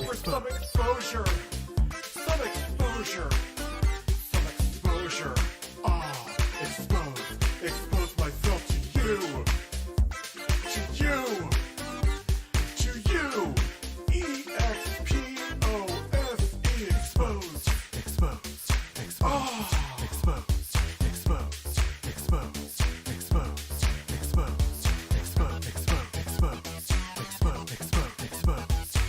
for some exposure. Some exposure. Some exposure. Ah, expose myself to you. To you. To you. E-X-P-O-S-E. Exposed. Exposed. Exposed. Ah. Exposed. Exposed. Exposed. Exposed. Exposed. Exposed. Exposed.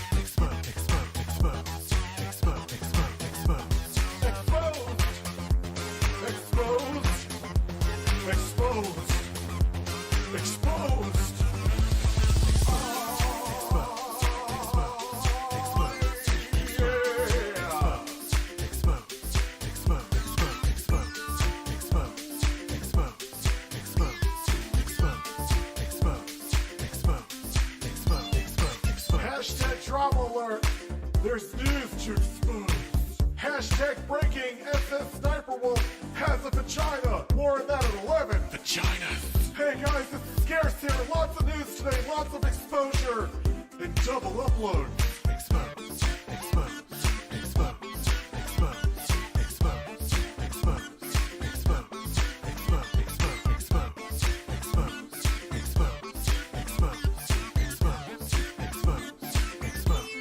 Exposed. Exposed. Exposed. Exposed. Exposed. Exposed. Exposed. Exposed. Hashtag drama alert. There's news to expose. Hashtag breaking. SS Sniper Wolf has a vagina. More on that at 11. Vagina. Hey guys, this is Scarce here. Lots of news today. Lots of exposure. And double upload. Exposed. Exposed. Exposed. Exposed. Exposed. Exposed. Exposed. Exposed. Exposed. Exposed. Exposed. Exposed.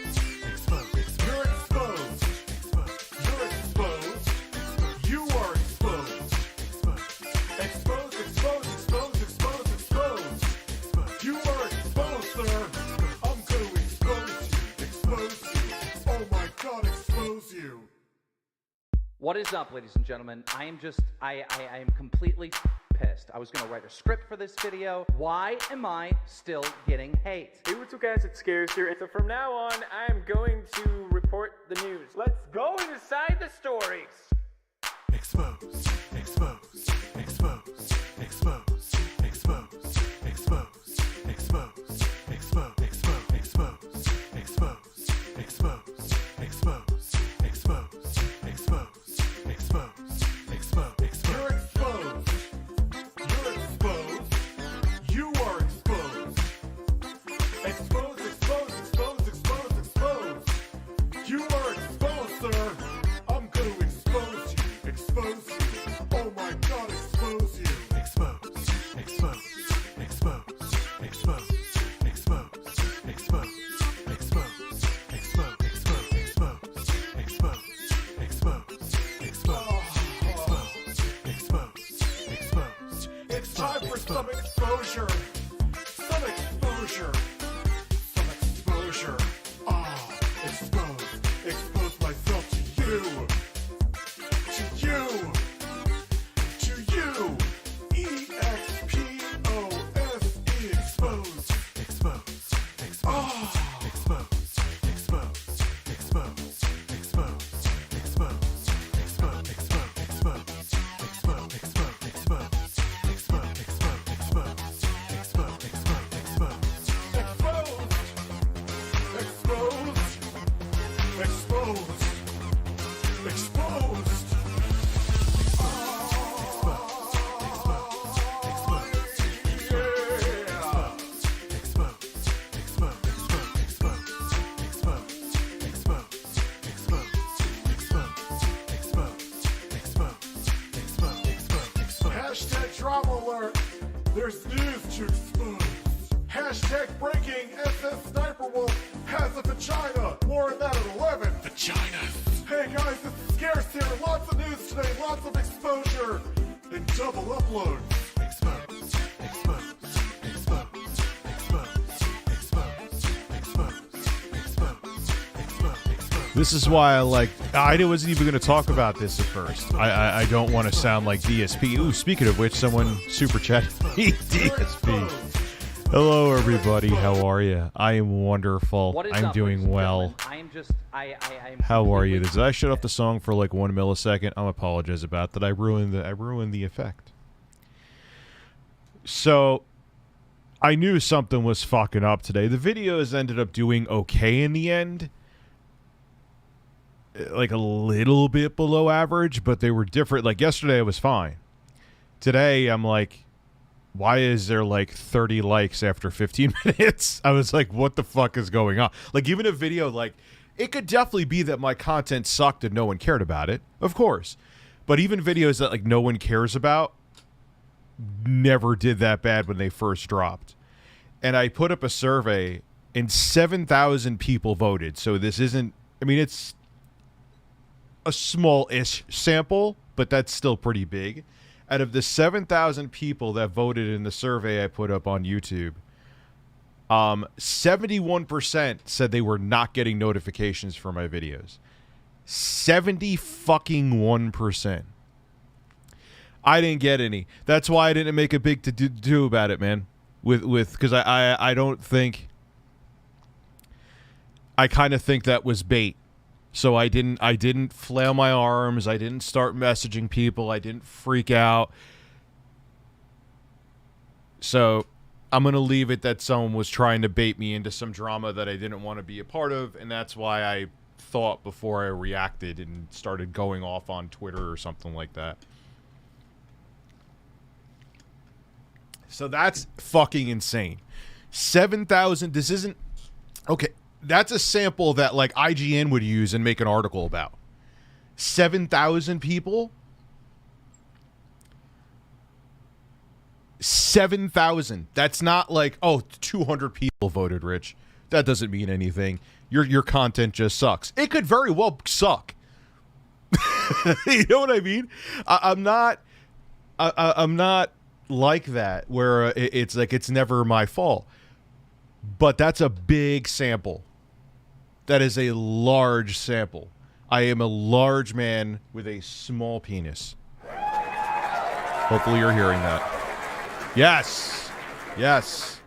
Exposed. You're exposed. You're exposed. You are exposed. Exposed, exposed, exposed, exposed, exposed. You are exposed, sir. I'm going to expose you. Expose you. Oh my God, expose you. What is up, ladies and gentlemen? I am completely pissed. I was gonna write a script for this video. Why am I still getting hate? Hey, what's up guys, it's Scarce here, and so from now on, I am going to report the news. Let's go inside the stories. Exposed, exposed, exposed, exposed, exposed, exposed, exposed, exposed, exposed, exposed, exposed, exposed, exposed, exposed, exposed, exposed, exposed. You're exposed. You're exposed. You are exposed. Exposed, exposed, exposed, exposed, exposed. You are exposed, sir. I'm going to expose you. Expose you. Oh my God, expose you. Exposed. Exposed. Exposed. Exposed. Exposed. Exposed. Exposed. Exposed. Exposed. Exposed. Exposed. Exposed. Exposed. Exposed. It's time for some exposure. Some exposure. Some exposure. Ah, exposed. Expose myself to you. To you. To you. E-X-P-O-S-E. Exposed. Exposed. Exposed. Ah. Exposed. Exposed. Exposed. Exposed. Exposed. Exposed. Exposed. Exposed. Exposed. Exposed. Exposed. Exposed. Exposed. Exposed. Exposed. Exposed. Exposed. Hashtag drama alert. There's news to expose. Hashtag breaking. SS Sniper Wolf has a vagina. More on that at 11. Vagina. Hey guys, this is Scarce here. Lots of news today. Lots of exposure. And double upload. Exposed. Exposed. Exposed. Exposed. Exposed. Exposed. Exposed. Exposed. This is why I wasn't even going to talk about this at first. I don't want to sound like DSP. Ooh, speaking of which, someone super chat DSP. Hello, everybody. How are you? I am wonderful. What is I'm up, doing ladies and well. gentlemen? I am just, I'm How are you? completely Did I shut off the pissed. song for like 1 millisecond? I'm apologize about that. I ruined the effect. So, I knew something was fucking up today. The videos ended up doing okay in the end. Like a little bit below average, but they were different. Like yesterday, it was fine. Today, I'm like, why is there like 30 likes after 15 minutes? I was like, what the fuck is going on? Like even a video like It could definitely be that my content sucked and no one cared about it, of course. But even videos that like no one cares about never did that bad when they first dropped. And I put up a survey and 7,000 people voted. So this isn't, I mean, it's a small-ish sample, but that's still pretty big. Out of the 7,000 people that voted in the survey I put up on YouTube, 71% said they were not getting notifications for my videos. 70-fucking-1%. I didn't get any. That's why I didn't make a big to-do about it, man. Because I don't think... I kind of think that was bait. So I didn't flail my arms. I didn't start messaging people. I didn't freak out. So I'm going to leave it that someone was trying to bait me into some drama that I didn't want to be a part of. And that's why I thought before I reacted and started going off on Twitter or something like that. So that's fucking insane. 7,000. This isn't... Okay. That's a sample that like IGN would use and make an article about. 7,000 people? 7,000. That's not like, oh, 200 people voted, Rich. That doesn't mean anything. Your content just sucks. It could very well suck. You know what I mean? I'm not like that where it's like it's never my fault. But that's a big sample. That is a large sample. I am a large man with a small penis. Hopefully you're hearing that. Yes. Yes.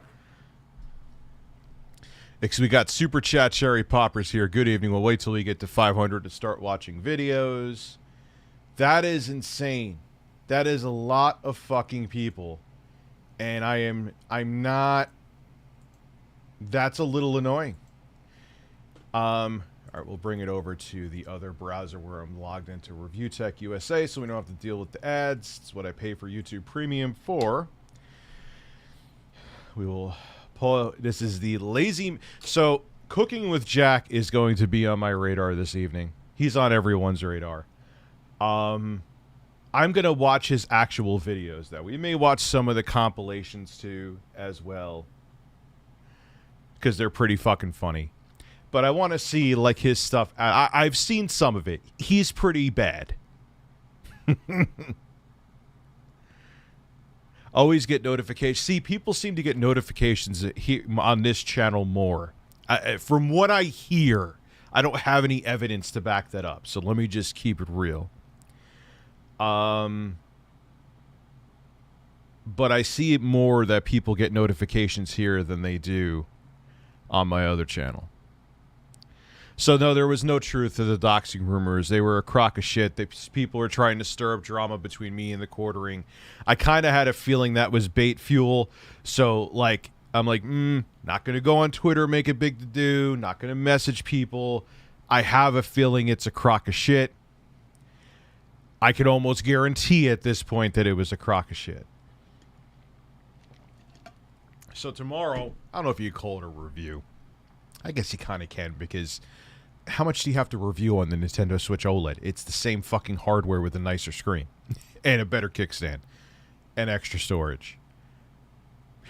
Because we got Super Chat Cherry Poppers here. Good evening. We'll wait till we get to 500 to start watching videos. That is insane. That is a lot of fucking people. And I'm not... That's a little annoying. All right, we'll bring it over to the other browser where I'm logged into Review Tech USA, so we don't have to deal with the ads. It's what I pay for YouTube Premium for. We will pull. This is the lazy. So, Cooking with Jack is going to be on my radar this evening. He's on everyone's radar. I'm gonna watch his actual videos, though. We may watch some of the compilations too, as well, because they're pretty fucking funny. But I want to see, like, his stuff. I've seen some of it. He's pretty bad. Always get notifications. See, people seem to get notifications here on this channel more. From what I hear, I don't have any evidence to back that up. So let me just keep it real. But I see it more that people get notifications here than they do on my other channel. So, no, there was no truth to the doxing rumors. They were a crock of shit. People were trying to stir up drama between me and the quartering. I kind of had a feeling that was bait fuel. So, like, I'm like, not going to go on Twitter, make it big to do, not going to message people. I have a feeling it's a crock of shit. I could almost guarantee at this point that it was a crock of shit. So tomorrow, I don't know if you call it a review. I guess you kind of can, because how much do you have to review on the Nintendo Switch OLED? It's the same fucking hardware with a nicer screen and a better kickstand and extra storage.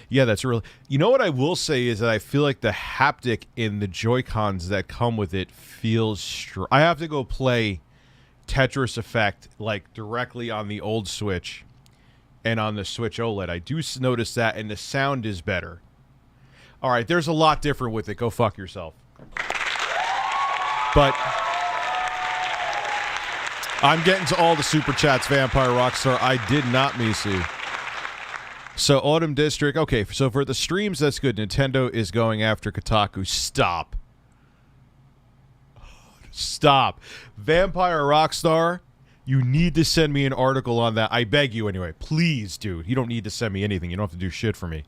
Yeah, that's really... You know what I will say is that I feel like the haptic in the Joy-Cons that come with it feels... I have to go play Tetris Effect, like, directly on the old Switch and on the Switch OLED. I do notice that, and the sound is better. All right, there's a lot different with it. Go fuck yourself. But I'm getting to all the super chats, Vampire Rockstar. I did not, Misu. So, Autumn District. Okay, so for the streams, that's good. Nintendo is going after Kotaku. Stop. Stop. Vampire Rockstar, you need to send me an article on that. I beg you anyway. Please, dude. You don't need to send me anything. You don't have to do shit for me.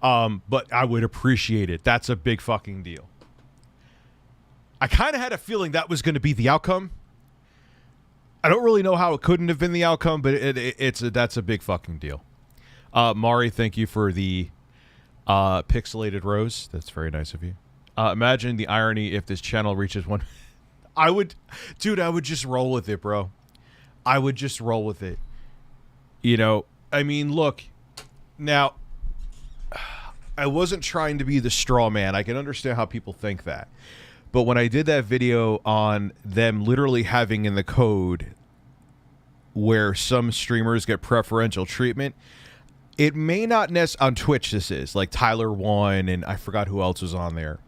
But I would appreciate it. That's a big fucking deal. I kind of had a feeling that was going to be the outcome. I don't really know how it couldn't have been the outcome, but that's a big fucking deal. Mari, thank you for the pixelated rose. That's very nice of you. Imagine the irony if this channel reaches one. I would just roll with it, bro. I would just roll with it. You know, I mean, look, now, I wasn't trying to be the straw man. I can understand how people think that. But when I did that video on them literally having in the code where some streamers get preferential treatment, it may not on Twitch this is, like Tyler One and I forgot who else was on there.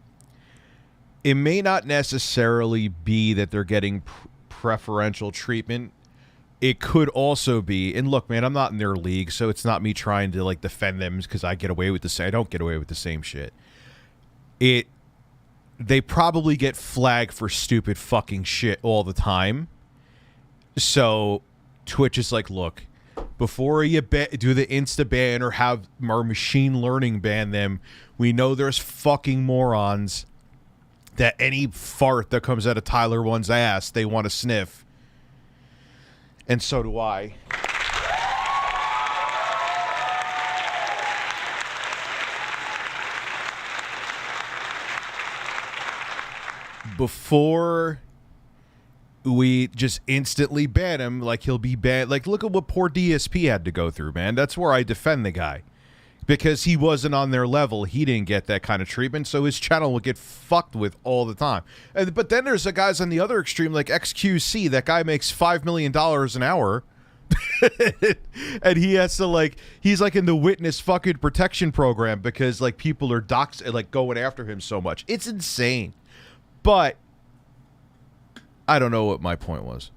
It may not necessarily be that they're getting preferential treatment. It could also be, and look, man, I'm not in their league, so it's not me trying to like defend them because I get away with the same. I don't get away with the same shit. They probably get flagged for stupid fucking shit all the time. So Twitch is like, look, before you do the insta ban or have our machine learning ban them, we know there's fucking morons that any fart that comes out of Tyler One's ass they want to sniff. And so do I. Before we just instantly ban him, like he'll be banned. Like, look at what poor DSP had to go through, man. That's where I defend the guy. Because he wasn't on their level. He didn't get that kind of treatment, so his channel would get fucked with all the time. But then there's the guys on the other extreme, like XQC. That guy makes $5 million an hour. And he has to, like, he's like in the witness fucking protection program because, like, people are like going after him so much. It's insane. But I don't know what my point was.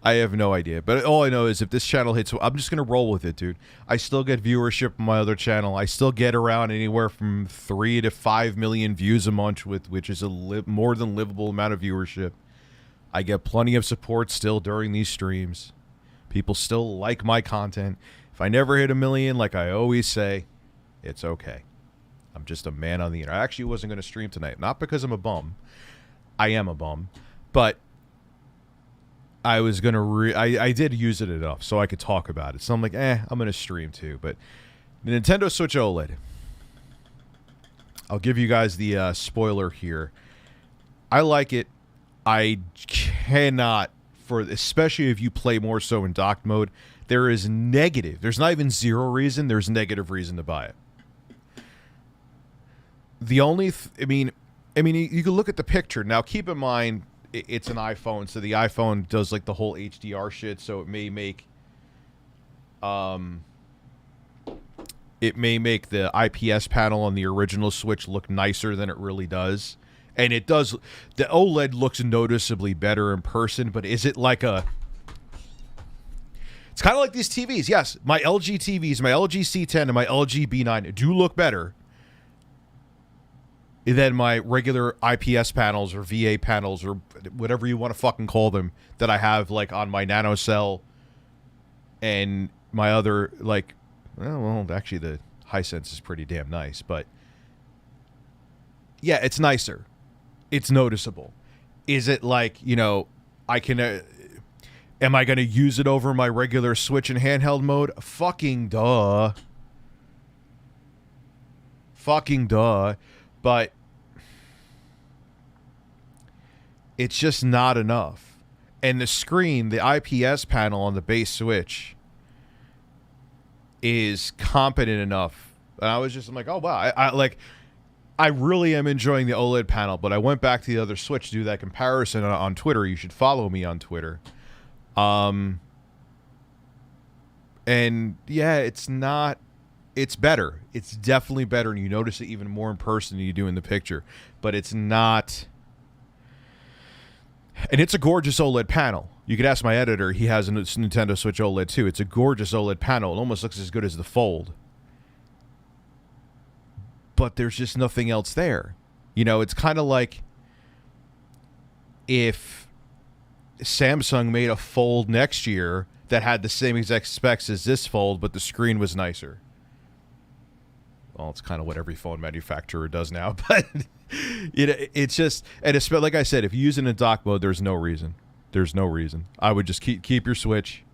I have no idea, but all I know is if this channel hits, I'm just going to roll with it, dude. I still get viewership on my other channel. I still get around anywhere from 3 to 5 million views a month, which is a more than livable amount of viewership. I get plenty of support still during these streams. People still like my content. If I never hit 1 million, like I always say, it's okay. I'm just a man on the internet. I actually wasn't going to stream tonight, not because I'm a bum. I am a bum, but I was going to I did use it enough so I could talk about it. So I'm like, I'm going to stream too. But the Nintendo Switch OLED. I'll give you guys the spoiler here. I like it. I cannot, especially if you play more so in docked mode, there is negative. There's not even zero reason. There's negative reason to buy it. The only, I mean, you can look at the picture. Now, keep in mind, it's an iPhone, so the iPhone does like the whole HDR shit, so it may make the IPS panel on the original Switch look nicer than it really does. And it does, the OLED looks noticeably better in person, but is it like a, it's kind of like these TVs. Yes, my LG TVs, my LG C10 and my LG B9 do look better than my regular IPS panels or VA panels or whatever you want to fucking call them that I have like on my NanoCell and my other like, well, actually the Hisense is pretty damn nice, but yeah, it's nicer. It's noticeable. Is it like, you know, I can, am I going to use it over my regular Switch in handheld mode? Fucking duh. Fucking duh. But it's just not enough. And the screen, the IPS panel on the base Switch is competent enough. And I was just, I'm like, oh, wow. I really am enjoying the OLED panel, but I went back to the other Switch to do that comparison on Twitter. You should follow me on Twitter. And yeah, it's not, it's better. It's definitely better, and you notice it even more in person than you do in the picture. But it's not, and it's a gorgeous OLED panel. You could ask my editor. He has a Nintendo Switch OLED too. It's a gorgeous OLED panel. It almost looks as good as the Fold. But there's just nothing else there. You know, it's kind of like if Samsung made a Fold next year that had the same exact specs as this Fold, but the screen was nicer. Well, it's kind of what every phone manufacturer does now, but it's just, and it's like I said, if you use it in dock mode, there's no reason. There's no reason. I would just keep your Switch.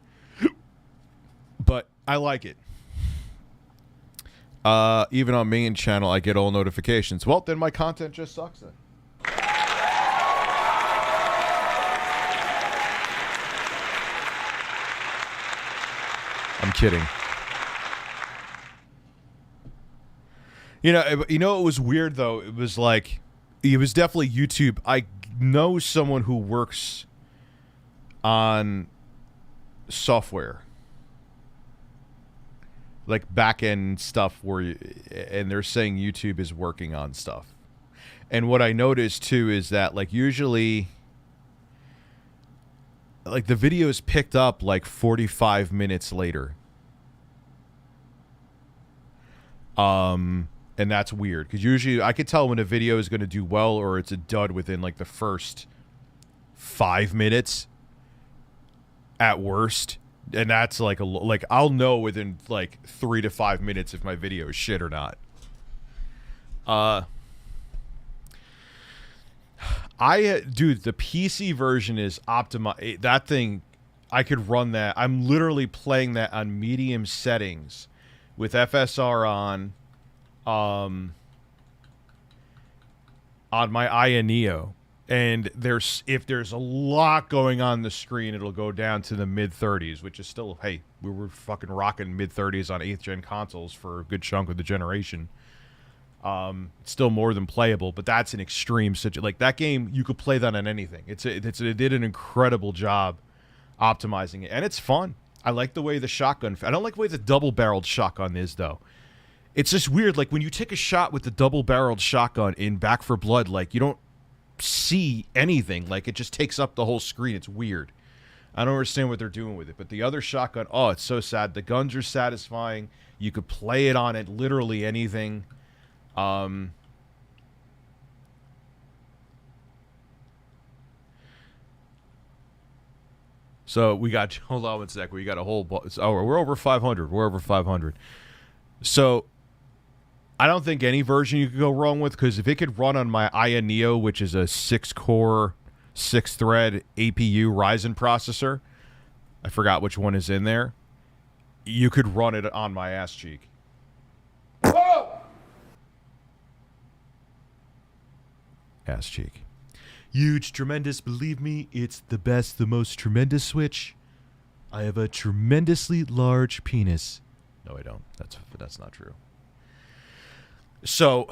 But I like it. Even on main channel, I get all notifications. Well, then my content just sucks then. I'm kidding. You know, it was weird though. It was like, it was definitely YouTube. I know someone who works on software, like back-end stuff, and they're saying YouTube is working on stuff. And what I noticed too is that, like, usually, like, the video is picked up like 45 minutes later. And that's weird because usually I could tell when a video is going to do well or it's a dud within like the first 5 minutes at worst. And that's like I'll know within like 3 to 5 minutes if my video is shit or not. Dude, the PC version is optimized. That thing, I could run that. I'm literally playing that on medium settings with FSR on my Aya Neo. And if there's a lot going on the screen, it'll go down to the mid-30s, which is still, hey, we were fucking rocking mid-30s on 8th gen consoles for a good chunk of the generation. It's still more than playable, but that's an extreme situation. Like, that game, you could play that on anything. It did an incredible job optimizing it, and it's fun. I like the way the shotgun... I don't like the way the double-barreled shotgun is, though. It's just weird. Like, when you take a shot with the double-barreled shotgun in Back 4 Blood, like, you don't see anything. Like, it just takes up the whole screen. It's weird. I don't understand what they're doing with it. But the other shotgun, oh, it's so sad. The guns are satisfying. You could play it on it, literally anything. So we got, hold on one sec. We got a whole, we're over 500. We're over 500. So I don't think any version you could go wrong with, because if it could run on my Aya Neo, which is a 6-core, 6-thread APU Ryzen processor, I forgot which one is in there, you could run it on my ass cheek. Whoa! Ass cheek. Huge, tremendous, believe me, it's the best, the most tremendous Switch. I have a tremendously large penis. No, I don't. That's not true. So,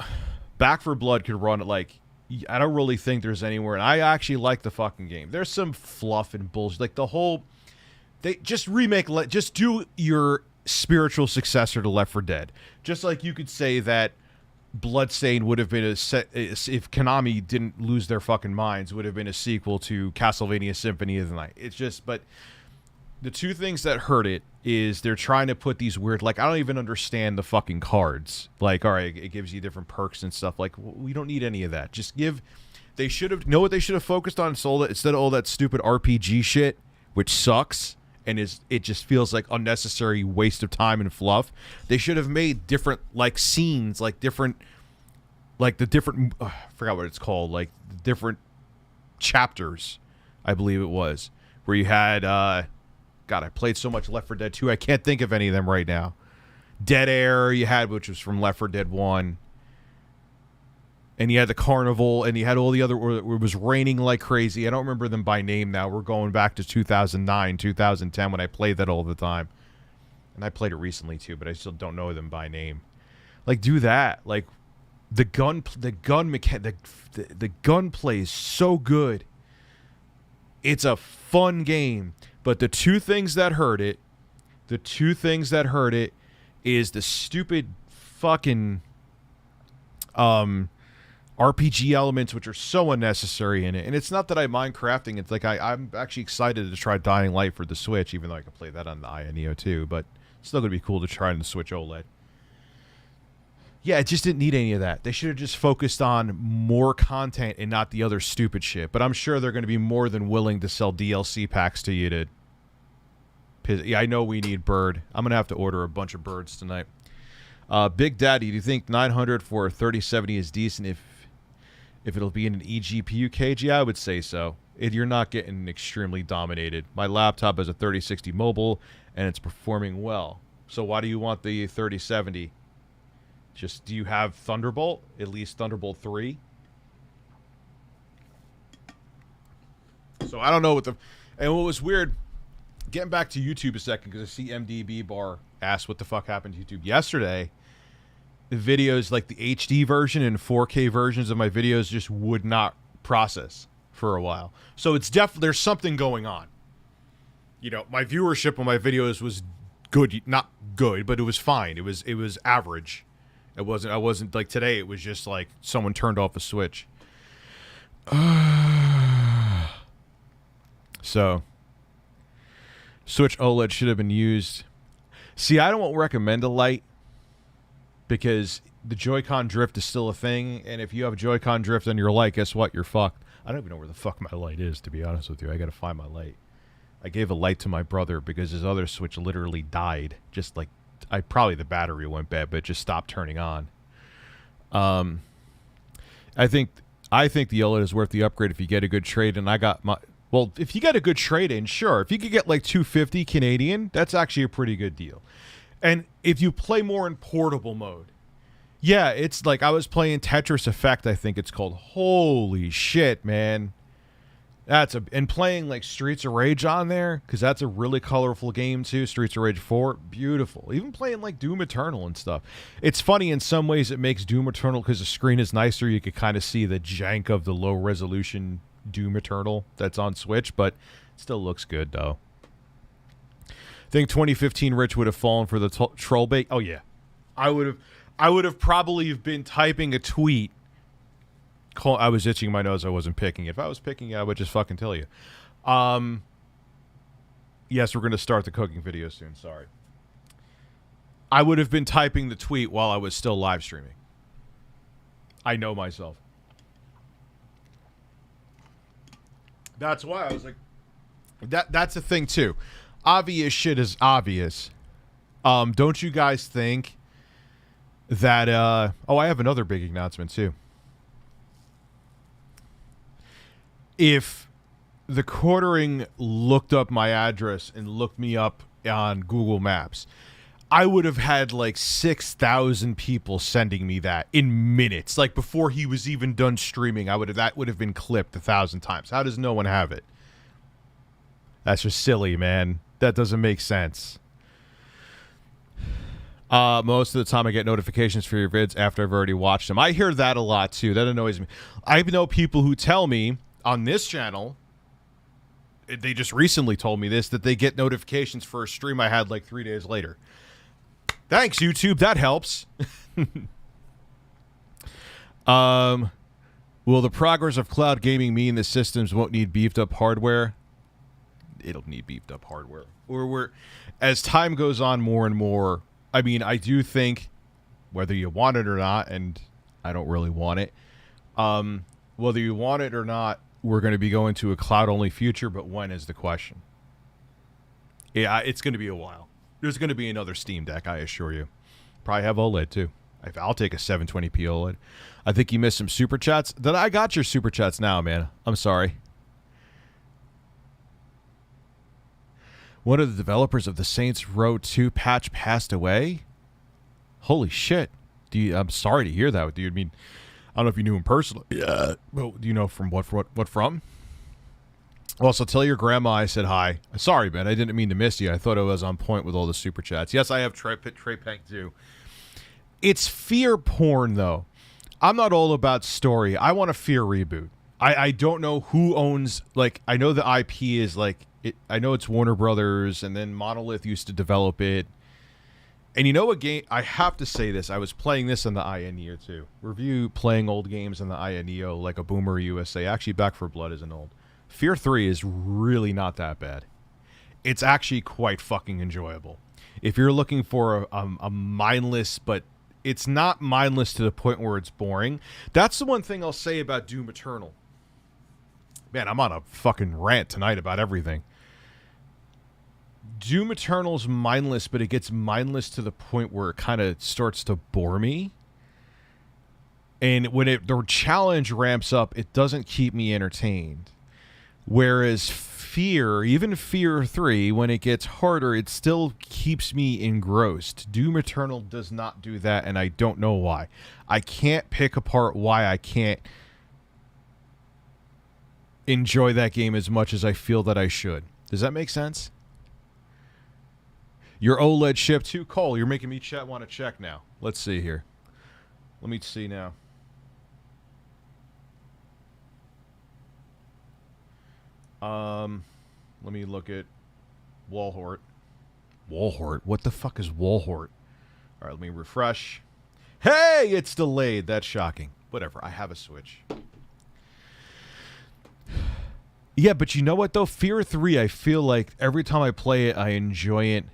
Back 4 Blood could run it like, I don't really think there's anywhere, and I actually like the fucking game. There's some fluff and bullshit, like the whole, they just remake, just do your spiritual successor to Left 4 Dead. Just like you could say that Bloodstained would have been if Konami didn't lose their fucking minds, would have been a sequel to Castlevania Symphony of the Night. It's just, but the two things that hurt it is they're trying to put these weird, like, I don't even understand the fucking cards. Like, all right, it gives you different perks and stuff. Like, we don't need any of that. Just give, they should have, know what they should have focused on instead of all that stupid RPG shit, which sucks. And it just feels like unnecessary waste of time and fluff. They should have made different, like, scenes, like different, like the different, I forgot what it's called, like the different chapters, I believe it was, where you had, God, I played so much Left 4 Dead 2, I can't think of any of them right now. Dead Air you had, which was from Left 4 Dead 1. And you had the carnival, and you had all the other, where it was raining like crazy. I don't remember them by name now. We're going back to 2009, 2010 when I played that all the time. And I played it recently too, but I still don't know them by name. Like, do that. Like, the gun play is so good. It's a fun game. But the two things that hurt it is the stupid fucking RPG elements, which are so unnecessary in it. And it's not that I mind crafting. It's like I'm actually excited to try Dying Light for the Switch, even though I can play that on the Aya Neo too. But it's still going to be cool to try on the Switch OLED. Yeah, it just didn't need any of that. They should have just focused on more content and not the other stupid shit. But I'm sure they're going to be more than willing to sell DLC packs to you to... Yeah, I know we need Bird. I'm going to have to order a bunch of Birds tonight. Big Daddy, do you think 900 for a 3070 is decent if it'll be in an eGPU cage? Yeah, I would say so. You're not getting extremely dominated. My laptop has a 3060 mobile, and it's performing well. So why do you want the 3070? Just, do you have Thunderbolt? At least Thunderbolt 3? So I don't know what the... And what was weird, getting back to YouTube a second, because I see MDB Bar asked what the fuck happened to YouTube yesterday. The videos, like the HD version and 4K versions of my videos, just would not process for a while. So it's definitely, there's something going on. You know, my viewership on my videos was good, not good, but it was fine. It was average. I wasn't like today. It was just like someone turned off a switch. So, Switch OLED should have been used. See, I don't recommend a light because the Joy-Con drift is still a thing, and if you have Joy-Con drift on your light, guess what? You're fucked. I don't even know where the fuck my light is, to be honest with you. I gotta find my light. I gave a light to my brother because his other Switch literally died. Just like, probably the battery went bad, but it just stopped turning on. I think the OLED is worth the upgrade if you get a good trade, and I got my... Well, if you get a good trade-in, sure. If you could get like $250 Canadian, that's actually a pretty good deal. And if you play more in portable mode, yeah, it's like I was playing Tetris Effect, I think it's called. Holy shit, man. And playing like Streets of Rage on there, because that's a really colorful game too. Streets of Rage 4, beautiful. Even playing like Doom Eternal and stuff. It's funny in some ways it makes Doom Eternal, because the screen is nicer, you could kind of see the jank of the low resolution Doom Eternal that's on Switch, but it still looks good though. I think 2015 Rich would have fallen for the troll bait. Oh yeah, I would have probably been typing a tweet. I was itching my nose. I wasn't picking it. If I was picking it, I would just fucking tell you. Yes, we're going to start the cooking video soon. Sorry. I would have been typing the tweet while I was still live streaming. I know myself. That's why I was like, that's the thing too. Obvious shit is obvious. Don't you guys think that, oh, I have another big announcement too. If the Quartering looked up my address and looked me up on Google Maps, I would have had like 6,000 people sending me that in minutes. Like before he was even done streaming, that would have been clipped 1,000 times. How does no one have it? That's just silly, man. That doesn't make sense. Most of the time I get notifications for your vids after I've already watched them. I hear that a lot too. That annoys me. I know people who tell me on this channel, they just recently told me this, that they get notifications for a stream I had like 3 days later. Thanks, YouTube. That helps. Will the progress of cloud gaming mean the systems won't need beefed up hardware? It'll need beefed up hardware. As time goes on more and more, I mean, I do think, whether you want it or not, and I don't really want it, whether you want it or not, we're going to be going to a cloud-only future, but when is the question? Yeah, it's going to be a while. There's going to be another Steam Deck, I assure you. Probably have OLED, too. I'll take a 720p OLED. I think you missed some Super Chats. I got your Super Chats now, man. I'm sorry. One of the developers of the Saints Row 2 patch passed away? Holy shit. I'm sorry to hear that, dude. I mean, I don't know if you knew him personally. Yeah. Well, do you know from what from? Also, tell your grandma I said hi. Sorry, man. I didn't mean to miss you. I thought I was on point with all the Super Chats. Yes, I have Trey Pank too. It's fear porn, though. I'm not all about story. I want a fear reboot. I don't know who owns, like, I know the IP is, like, I know it's Warner Brothers, and then Monolith used to develop it. And you know what game, I have to say this, I was playing this on the iNeo too. Review playing old games on the iNeo, like a Boomer USA. Actually, Back 4 Blood isn't old. Fear 3 is really not that bad. It's actually quite fucking enjoyable. If you're looking for a mindless, but it's not mindless to the point where it's boring. That's the one thing I'll say about Doom Eternal. Man, I'm on a fucking rant tonight about everything. Doom Eternal's mindless, but it gets mindless to the point where it kind of starts to bore me. And when the challenge ramps up, it doesn't keep me entertained. Whereas Fear, even Fear 3, when it gets harder, it still keeps me engrossed. Doom Eternal does not do that, and I don't know why. I can't pick apart why I can't enjoy that game as much as I feel that I should. Does that make sense? Your OLED ship too? Cole, you're making me want to check now. Let's see here. Let me see now. Let me look at Walhort. Walhort? What the fuck is Walhort? All right, let me refresh. Hey, it's delayed. That's shocking. Whatever. I have a Switch. Yeah, but you know what, though? Fear 3, I feel like every time I play it, I enjoy it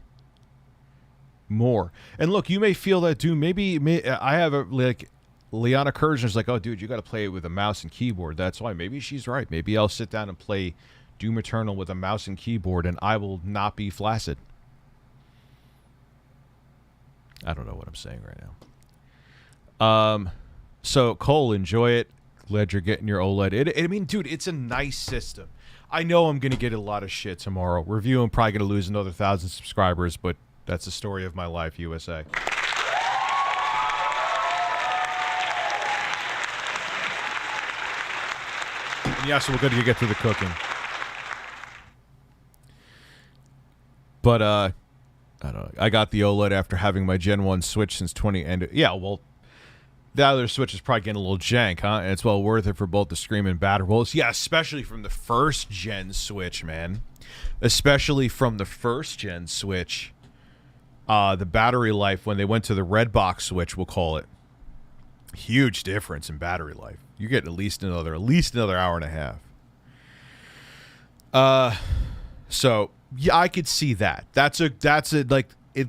more. And look, you may feel that, dude. Maybe I have a, like, Liana Kirchner's like, oh, dude, you got to play it with a mouse and keyboard. That's why. Maybe she's right. Maybe I'll sit down and play Doom Eternal with a mouse and keyboard, and I will not be flaccid. I don't know what I'm saying right now. So, Cole, enjoy it. Glad you're getting your OLED. I mean, dude, it's a nice system. I know I'm going to get a lot of shit tomorrow. Review, I'm probably going to lose another 1,000 subscribers, but that's the story of my life, USA. And yes, we're going to get to the cooking. But, I don't know. I got the OLED after having my Gen 1 Switch since 20... And yeah, well, the other Switch is probably getting a little jank, huh? And it's well worth it for both the Scream and battery. Well, yeah, especially from the first Gen Switch, man. Especially from the first Gen Switch. The battery life, when they went to the red box Switch, we'll call it. Huge difference in battery life. You get at least another hour and a half. So... yeah, I could see that. That's a like it.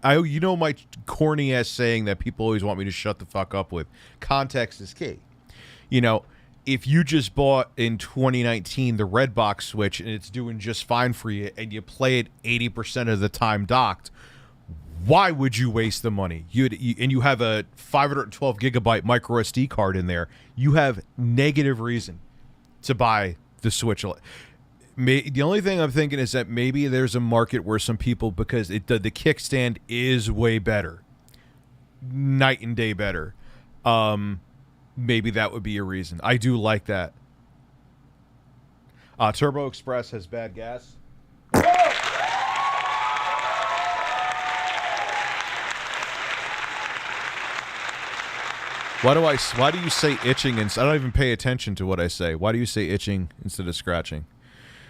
You know my corny ass saying that people always want me to shut the fuck up with. Context is key. You know, if you just bought in 2019 the red box Switch and it's doing just fine for you, and you play it 80% of the time docked, why would you waste the money? And you have a 512 gigabyte micro SD card in there. You have negative reason to buy the Switch. The only thing I'm thinking is that maybe there's a market where some people, because the kickstand is way better, night and day better. Maybe that would be a reason. I do like that. Turbo Express has bad gas. Why do you say itching? And I don't even pay attention to what I say. Why do you say itching instead of scratching?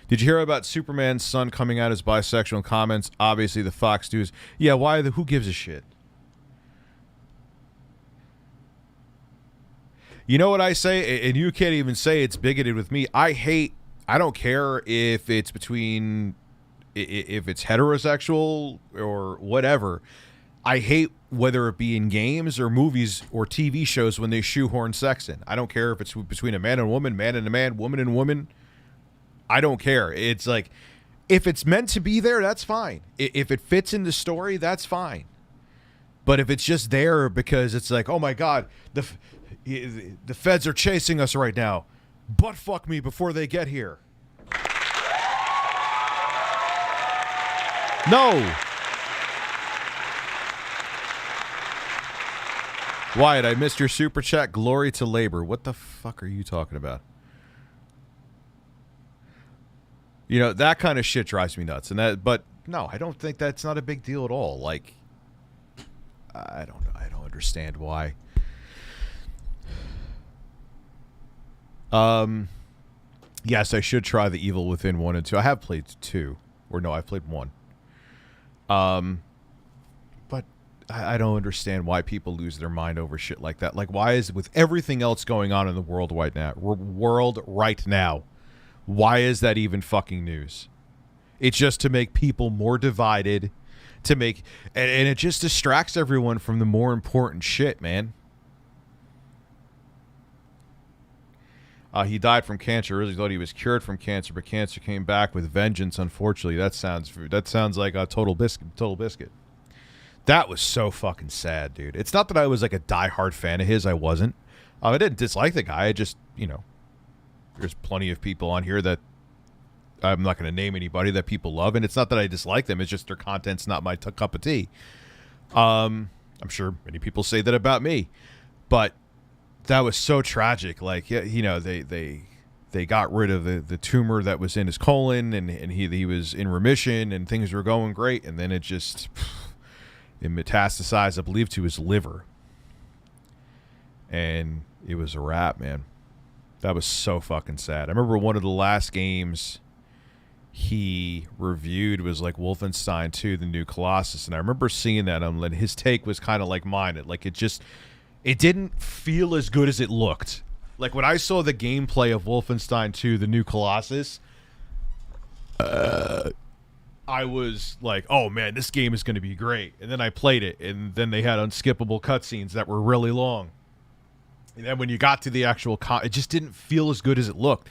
Did you hear about Superman's son coming out as bisexual in comments? Obviously, the Fox News. Yeah, why? Who gives a shit? You know what I say? And you can't even say it's bigoted with me. I don't care if it's if it's heterosexual or whatever. I hate whether it be in games or movies or TV shows when they shoehorn sex in. I don't care if it's between a man and a woman, man and a man, woman and woman. I don't care. It's like, if it's meant to be there, that's fine. If it fits in the story, that's fine. But if it's just there because it's like, oh my God, the feds are chasing us right now. Butt fuck me before they get here. No. Wyatt, I missed your super chat. Glory to labor. What the fuck are you talking about? You know, that kind of shit drives me nuts. But no, I don't think that's not a big deal at all. Like, I don't know. I don't understand why. Yes, I should try The Evil Within 1 and 2. I have played 2. Or no, I've played 1. But I don't understand why people lose their mind over shit like that. Like, why is, with everything else going on in the world right now, why is that even fucking news? It's just to make people more divided, and it just distracts everyone from the more important shit, man. He died from cancer. I really thought he was cured from cancer, but cancer came back with vengeance. Unfortunately, that sounds like a Total Biscuit. That was so fucking sad, dude. It's not that I was like a diehard fan of his. I wasn't. I didn't dislike the guy. I just, you know, there's plenty of people on here that I'm not going to name anybody that people love, and it's not that I dislike them. It's just their content's not my cup of tea. I'm sure many people say that about me, but that was so tragic. Like, you know, they got rid of the tumor that was in his colon, and he was in remission, and things were going great, and then it metastasized, I believe, to his liver, and it was a wrap, man. That was so fucking sad. I remember one of the last games he reviewed was like Wolfenstein 2, The New Colossus, and I remember seeing that, and his take was kind of like mine. It didn't feel as good as it looked. Like, when I saw the gameplay of Wolfenstein 2, The New Colossus, I was like, oh man, this game is going to be great. And then I played it, and then they had unskippable cutscenes that were really long. And then when you got to the actual it just didn't feel as good as it looked.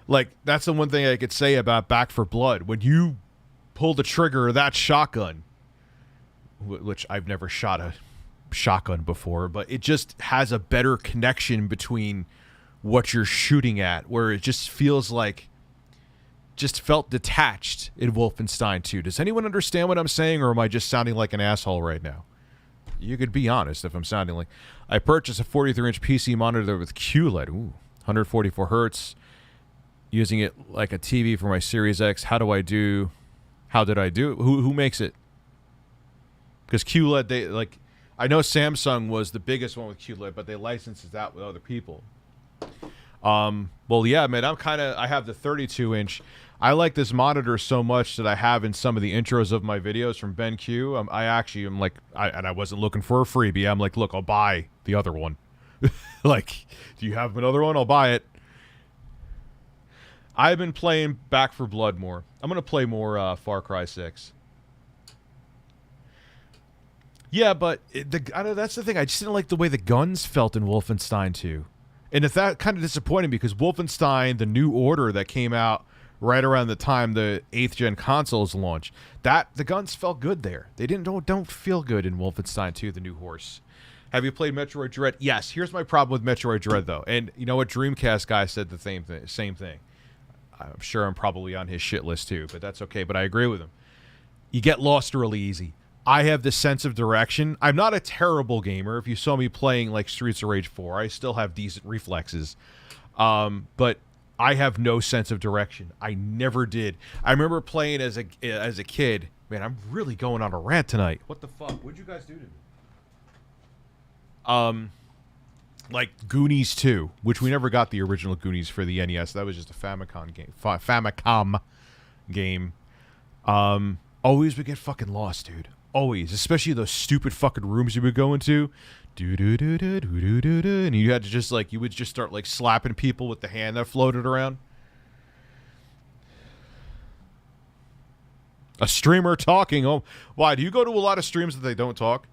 Like, that's the one thing I could say about Back 4 Blood. When you pull the trigger of that shotgun, which I've never shot a shotgun before, but it just has a better connection between what you're shooting at, where it just feels like, just felt detached in Wolfenstein 2. Does anyone understand what I'm saying, or am I just sounding like an asshole right now? You could be honest if I'm sounding like... I purchased a 43-inch PC monitor with QLED. Ooh, 144 hertz. Using it like a TV for my Series X. How did I do it? Who makes it? Because QLED, I know Samsung was the biggest one with QLED, but they licensed it out with other people. Well, yeah, man, I have the 32-inch. I like this monitor so much that I have in some of the intros of my videos from BenQ. I wasn't looking for a freebie. I'm like, look, I'll buy the other one. Like, do you have another one? I'll buy it. I've been playing Back 4 Blood more. I'm going to play more Far Cry 6. Yeah, but I know that's the thing. I just didn't like the way the guns felt in Wolfenstein 2. And if that kind of disappointing, because Wolfenstein, the New Order that came out right around the time the 8th gen consoles launched, the guns felt good there. They don't feel good in Wolfenstein 2, The New Horse. Have you played Metroid Dread? Yes. Here's my problem with Metroid Dread, though. And you know what? Dreamcast guy said the same thing. I'm sure I'm probably on his shit list too, but that's okay. But I agree with him. You get lost really easy. I have this sense of direction. I'm not a terrible gamer. If you saw me playing like Streets of Rage 4, I still have decent reflexes. But I have no sense of direction. I never did. I remember playing as a kid. Man, I'm really going on a rant tonight. What the fuck? What'd you guys do to me? Like Goonies 2, which we never got the original Goonies for the NES. That was just a Famicom game. Always would get fucking lost, dude. Always. Especially those stupid fucking rooms you would go into. And you had to just you would just start slapping people with the hand that floated around. A streamer talking. Oh, why? Do you go to a lot of streams that they don't talk?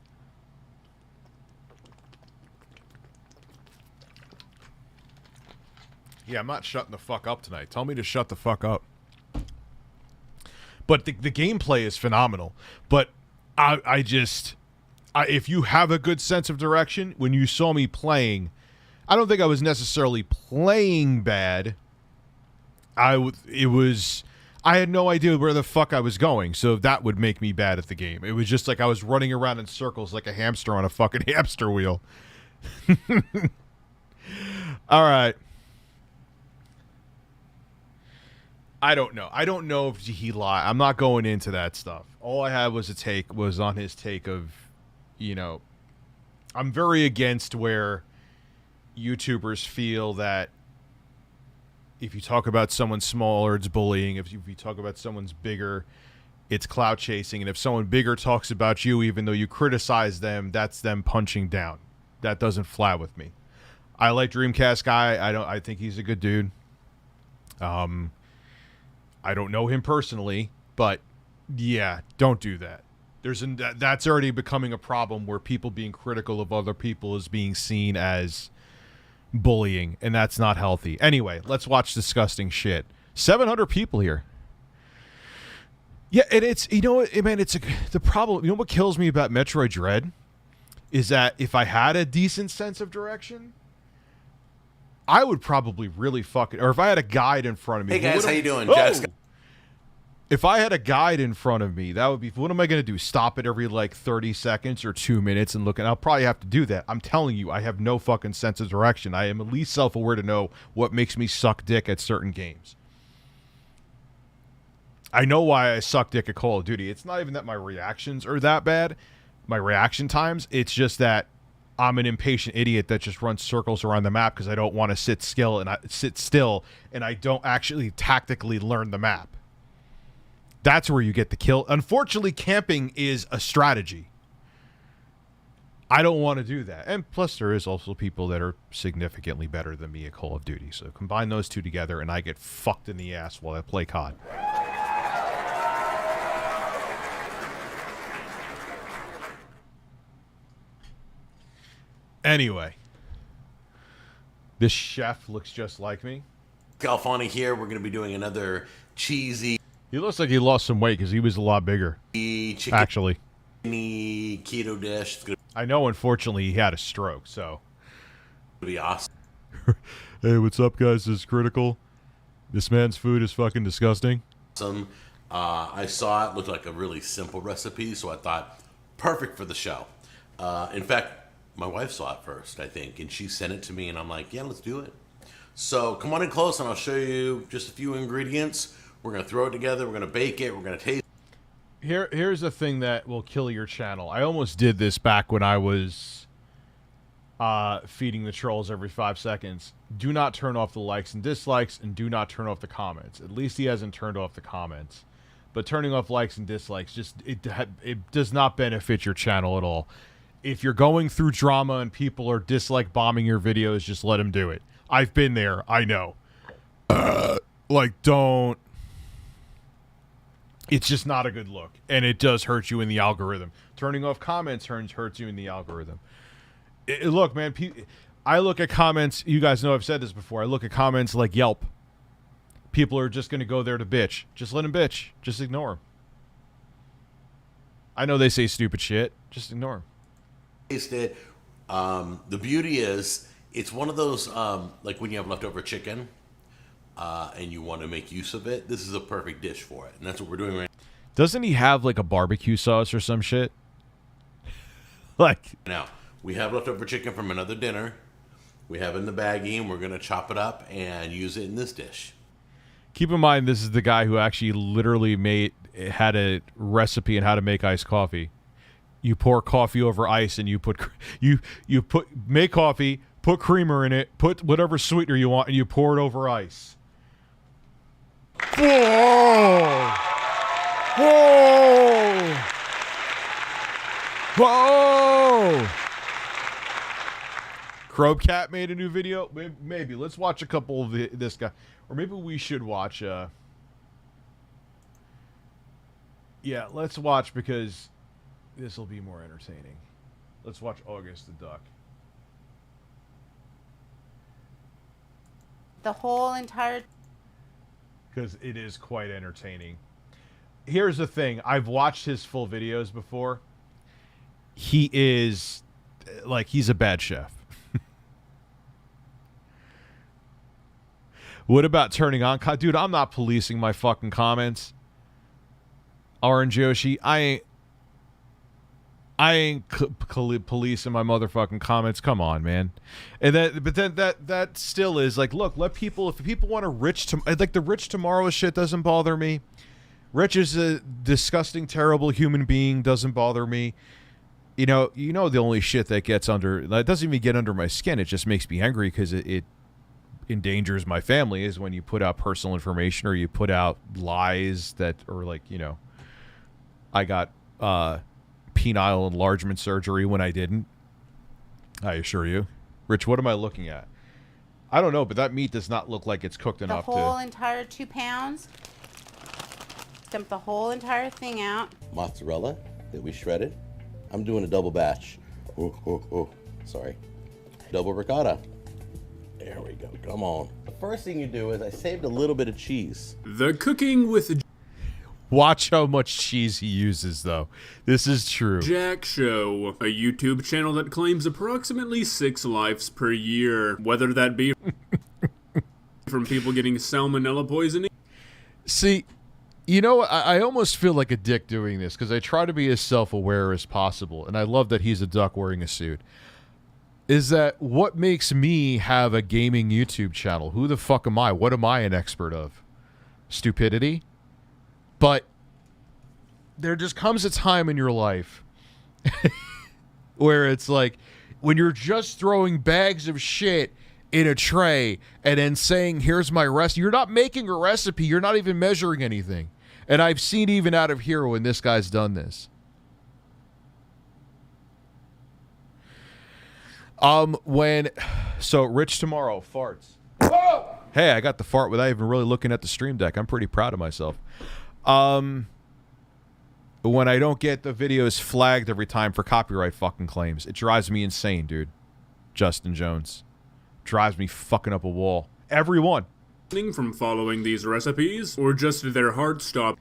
Yeah, I'm not shutting the fuck up tonight. Tell me to shut the fuck up. But the gameplay is phenomenal. But if you have a good sense of direction, when you saw me playing, I don't think I was necessarily playing bad. I had no idea where the fuck I was going, so that would make me bad at the game. It was just like I was running around in circles like a hamster on a fucking hamster wheel. All right. I don't know. I don't know if he lied. I'm not going into that stuff. All I had was on his take of, I'm very against where YouTubers feel that if you talk about someone smaller, it's bullying. If you talk about someone's bigger, it's clout chasing. And if someone bigger talks about you, even though you criticize them, that's them punching down. That doesn't fly with me. I like Dreamcast guy. I think he's a good dude. I don't know him personally, but yeah, don't do that. That's already becoming a problem where people being critical of other people is being seen as bullying, and that's not healthy. Anyway, let's watch disgusting shit. 700 people here. Yeah, and it's, the problem, what kills me about Metroid Dread is that if I had a decent sense of direction, I would probably really fucking, or if I had a guide in front of me. Hey guys, how you doing? Oh! Jessica. If I had a guide in front of me, that would be, what am I going to do? Stop it every like 30 seconds or 2 minutes and look, and I'll probably have to do that. I'm telling you, I have no fucking sense of direction. I am at least self-aware to know what makes me suck dick at certain games. I know why I suck dick at Call of Duty. It's not even that my reactions are that bad, my reaction times. It's just that I'm an impatient idiot that just runs circles around the map because I don't want to sit still and I don't actually tactically learn the map. That's where you get the kill. Unfortunately, camping is a strategy. I don't want to do that. And plus, there is also people that are significantly better than me at Call of Duty. So combine those two together, and I get fucked in the ass while I play COD. Anyway, this chef looks just like me. Galfani here. We're going to be doing another cheesy He looks like he lost some weight because he was a lot bigger, chicken actually. keto dish. It's going I know, unfortunately, he had a stroke, so. to be awesome. Hey, what's up, guys? This is Critical. This man's food is fucking disgusting. I saw it looked like a really simple recipe, so I thought perfect for the show. In fact, my wife saw it first, I think, and she sent it to me, and I'm like, yeah, let's do it. So come on in close, and I'll show you just a few ingredients. We're going to throw it together. We're going to bake it. We're going to taste it. Here's the thing that will kill your channel. I almost did this back when I was feeding the trolls every 5 seconds. Do not turn off the likes and dislikes, and do not turn off the comments. At least he hasn't turned off the comments. But turning off likes and dislikes, it does not benefit your channel at all. If you're going through drama and people are dislike bombing your videos, just let them do it. I've been there. I know. Like, don't. It's just not a good look. And it does hurt you in the algorithm. Turning off comments hurts you in the algorithm. Look, man, I look at comments. You guys know I've said this before. I look at comments like Yelp. People are just going to go there to bitch. Just let them bitch. Just ignore them. I know they say stupid shit. Just ignore them. Taste it. The beauty is, it's one of those, like when you have leftover chicken and you want to make use of it, this is a perfect dish for it. And that's what we're doing right Doesn't he have like a barbecue sauce or some shit? Like, now. We have leftover chicken from another dinner. We have it in the baggie, and we're going to chop it up and use it in this dish. keep in mind this is the guy who actually literally had a recipe on how to make iced coffee. You pour coffee over ice, and you make coffee, put creamer in it, put whatever sweetener you want, and you pour it over ice. Whoa! Whoa! Whoa! Crowcat made a new video. Maybe let's watch a couple of this guy, or maybe we should watch. Yeah, let's watch because this will be more entertaining. Let's watch August the Duck. The whole entire... Because it is quite entertaining. Here's the thing. I've watched his full videos before. He is... like, he's a bad chef. What about turning on... Dude, I'm not policing my fucking comments. Orange Yoshi, I ain't policing my motherfucking comments. Come on, man. And that still is like, look, let people, if people want to like the Rich Tomorrow shit doesn't bother me. Rich is a disgusting, terrible human being, doesn't bother me. You know the only shit that gets under, that doesn't even get under my skin, it just makes me angry because it endangers my family, is when you put out personal information or you put out lies that, or like, I got penile enlargement surgery when I didn't. I assure you. Rich, what am I looking at? I don't know, but that meat does not look like it's cooked enough to... The whole entire 2 pounds. Dump the whole entire thing out. Mozzarella that we shredded. I'm doing a double batch. Sorry. Double ricotta. There we go. Come on. The first thing you do is I saved a little bit of cheese. The Cooking with Watch how much cheese he uses, though. This is true. Jack Show, a YouTube channel that claims approximately 6 lives per year, whether that be from people getting salmonella poisoning. See, you know, I almost feel like a dick doing this because I try to be as self-aware as possible, and I love that he's a duck wearing a suit. Is that what makes me have a gaming YouTube channel? Who the fuck am I? What am I an expert of? Stupidity? But there just comes a time in your life where it's like, when you're just throwing bags of shit in a tray and then saying, here's my recipe. You're not making a recipe. You're not even measuring anything. And I've seen even out of here when this guy's done this. So Rich Tomorrow farts. Whoa! Hey, I got the fart without even really looking at the stream deck. I'm pretty proud of myself. When I don't get the videos flagged every time for copyright fucking claims, it drives me insane, dude. Justin Jones. Drives me fucking up a wall. Everyone. From following these recipes, or just their heart stop.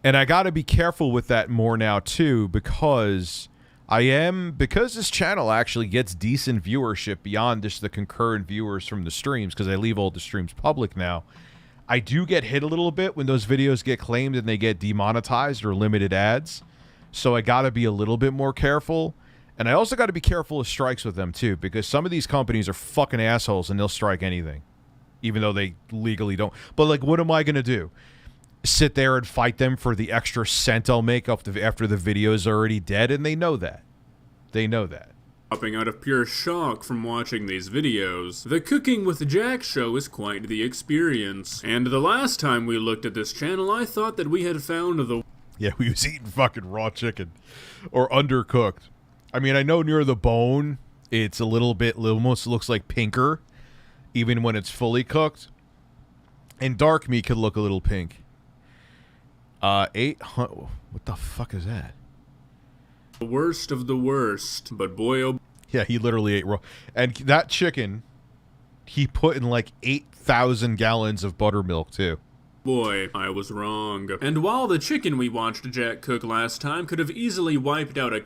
And I gotta be careful with that more now, too, because this channel actually gets decent viewership beyond just the concurrent viewers from the streams, because I leave all the streams public now. I do get hit a little bit when those videos get claimed and they get demonetized or limited ads. So I gotta be a little bit more careful. And I also gotta be careful of strikes with them, too, because some of these companies are fucking assholes and they'll strike anything. Even though they legally don't. But, like, what am I going to do? Sit there and fight them for the extra cent I'll make after the video's already dead? And they know that. They know that. Popping out of pure shock from watching these videos, the Cooking with Jack show is quite the experience. And the last time we looked at this channel, I thought that we had found the... Yeah, we was eating fucking raw chicken. Or undercooked. I mean, I know near the bone, it's a little bit, almost looks like pinker. Even when it's fully cooked. And dark meat could look a little pink. 800... What the fuck is that? The worst of the worst. But boy, oh... Yeah, he literally ate raw. And that chicken, he put in like 8,000 gallons of buttermilk, too. Boy, I was wrong. And while the chicken we watched Jack cook last time could have easily wiped out a...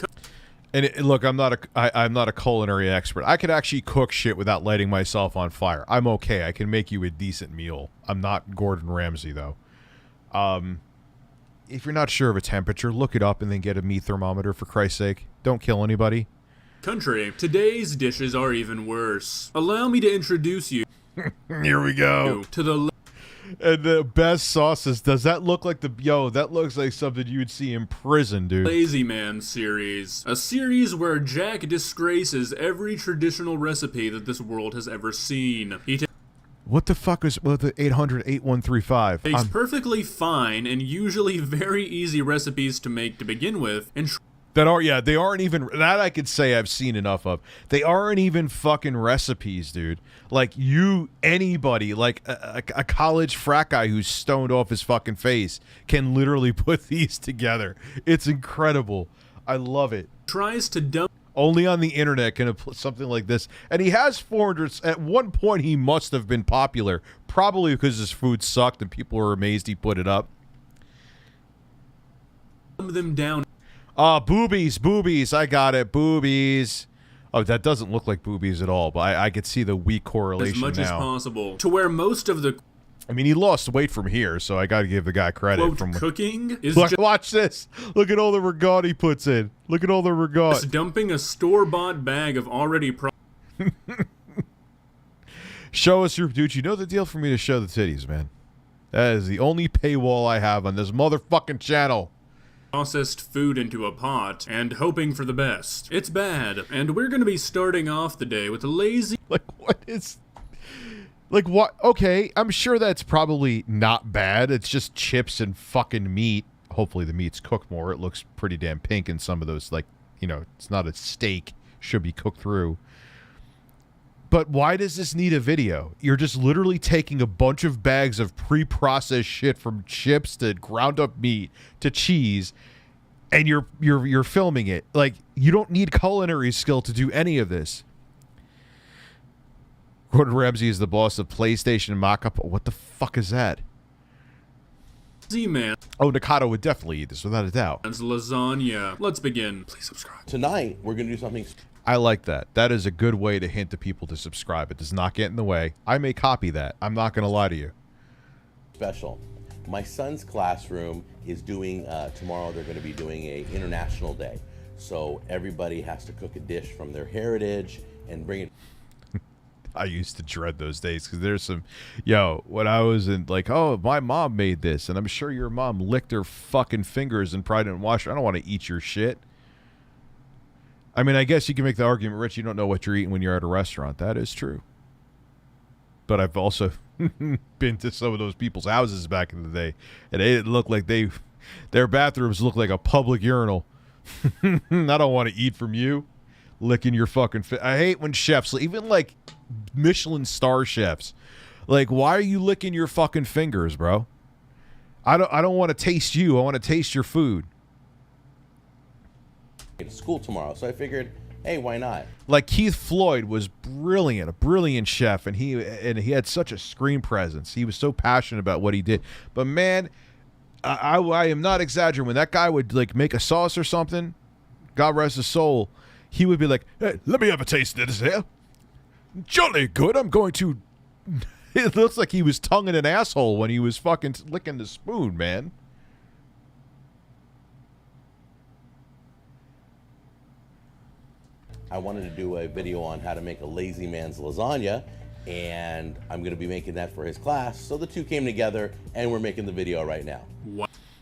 And look, I'm not a culinary expert. I could actually cook shit without lighting myself on fire. I'm okay. I can make you a decent meal. I'm not Gordon Ramsay, though. If you're not sure of a temperature, look it up and then get a meat thermometer, for Christ's sake. Don't kill anybody. Country, today's dishes are even worse. Allow me to introduce you... Here we go. ...to the... And the best sauces. Does that look like the... Yo, that looks like something you'd see in prison, dude. Lazy Man series. A series where Jack disgraces every traditional recipe that this world has ever seen. What the fuck is with the 800-8135? Takes perfectly fine and usually very easy recipes to make to begin with, and they aren't even, that I could say I've seen enough of. They aren't even fucking recipes, dude. Like, anybody, like a college frat guy who's stoned off his fucking face can literally put these together. It's incredible. I love it. Tries to dump. Only on the internet can it put something like this. And he has 400. At one point, he must have been popular. Probably because his food sucked and people were amazed he put it up. Them down. Boobies. I got it. Boobies. Oh, that doesn't look like boobies at all, but I could see the weak correlation as much now. As possible. To where most of the... I mean, he lost weight from here, so I got to give the guy credit. Quote, from cooking is watch this. Look at all the regatta he puts in. Look at all the regatta. Just dumping a store-bought bag of already... Show us your... Dude, you know the deal for me to show the titties, man. That is the only paywall I have on this motherfucking channel. Processed food into a pot and hoping for the best. It's bad, and we're gonna be starting off the day with a lazy... Like, what is... Like, what? Okay, I'm sure that's probably not bad. It's just chips and fucking meat. Hopefully the meat's cooked more. It looks pretty damn pink in some of those, like, you know, it's not a steak. Should be cooked through. But why does this need a video? You're just literally taking a bunch of bags of pre-processed shit from chips to ground up meat to cheese, and you're filming it. Like, you don't need culinary skill to do any of this. Gordon Ramsay is the boss of PlayStation Mock-Up. What the fuck is that? Z-Man. Oh, Nakato would definitely eat this, without a doubt. Lasagna. Let's begin. Please subscribe. Tonight, we're going to do something... I like that. That is a good way to hint to people to subscribe. It does not get in the way. I may copy that. I'm not going to lie to you. Special. My son's classroom is doing, tomorrow they're going to be doing a International Day. So everybody has to cook a dish from their heritage and bring it. I used to dread those days because there's some, when I was in like, oh, my mom made this, and I'm sure your mom licked her fucking fingers and probably didn't wash. I don't want to eat your shit. I mean, I guess you can make the argument, Rich, you don't know what you're eating when you're at a restaurant. That is true. But I've also been to some of those people's houses back in the day, and it looked like their bathrooms look like a public urinal. I don't want to eat from you, licking your fucking I hate when chefs, even like Michelin star chefs, like, why are you licking your fucking fingers, bro? I don't want to taste you. I want to taste your food. To school tomorrow, so I figured, hey, why not? Like Keith Floyd was brilliant, a brilliant chef, and he had such a screen presence. He was so passionate about what he did. But man, I am not exaggerating. When that guy would like make a sauce or something, God rest his soul, he would be like, "Hey, let me have a taste of this here. Jolly good. I'm going to." It looks like he was tonguing an asshole when he was fucking licking the spoon, man. I wanted to do a video on how to make a lazy man's lasagna, and I'm going to be making that for his class. So the two came together, and we're making the video right now.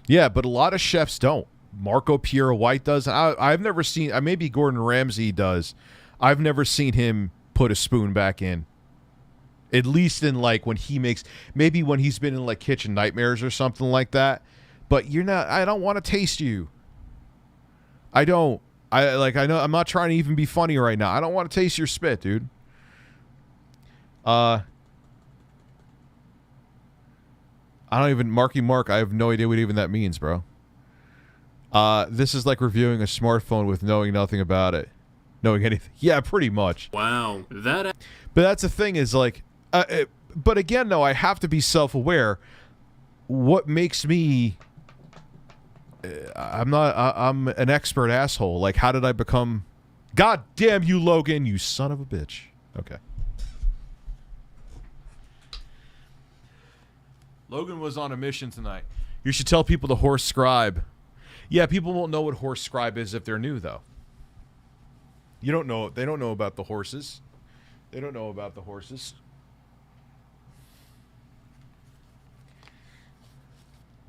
Yeah, but a lot of chefs don't. Marco Pierre White does. I've never seen, maybe Gordon Ramsay does. I've never seen him put a spoon back in. At least in like when he makes, maybe when he's been in like Kitchen Nightmares or something like that. But I don't want to taste you. I don't. I know I'm not trying to even be funny right now. I don't want to taste your spit, dude. I don't even, Marky Mark, I have no idea what even that means, bro. This is like reviewing a smartphone with knowing nothing about it. Knowing anything. Yeah, pretty much. Wow. But that's the thing is like, but again, though, I have to be self-aware. What makes me... I'm an expert asshole. Like, how did I become... God damn you, Logan, you son of a bitch. Okay. Logan was on a mission tonight. You should tell people to horse scribe. Yeah, people won't know what horse scribe is if they're new, though. You don't know. They don't know about the horses. They don't know about the horses.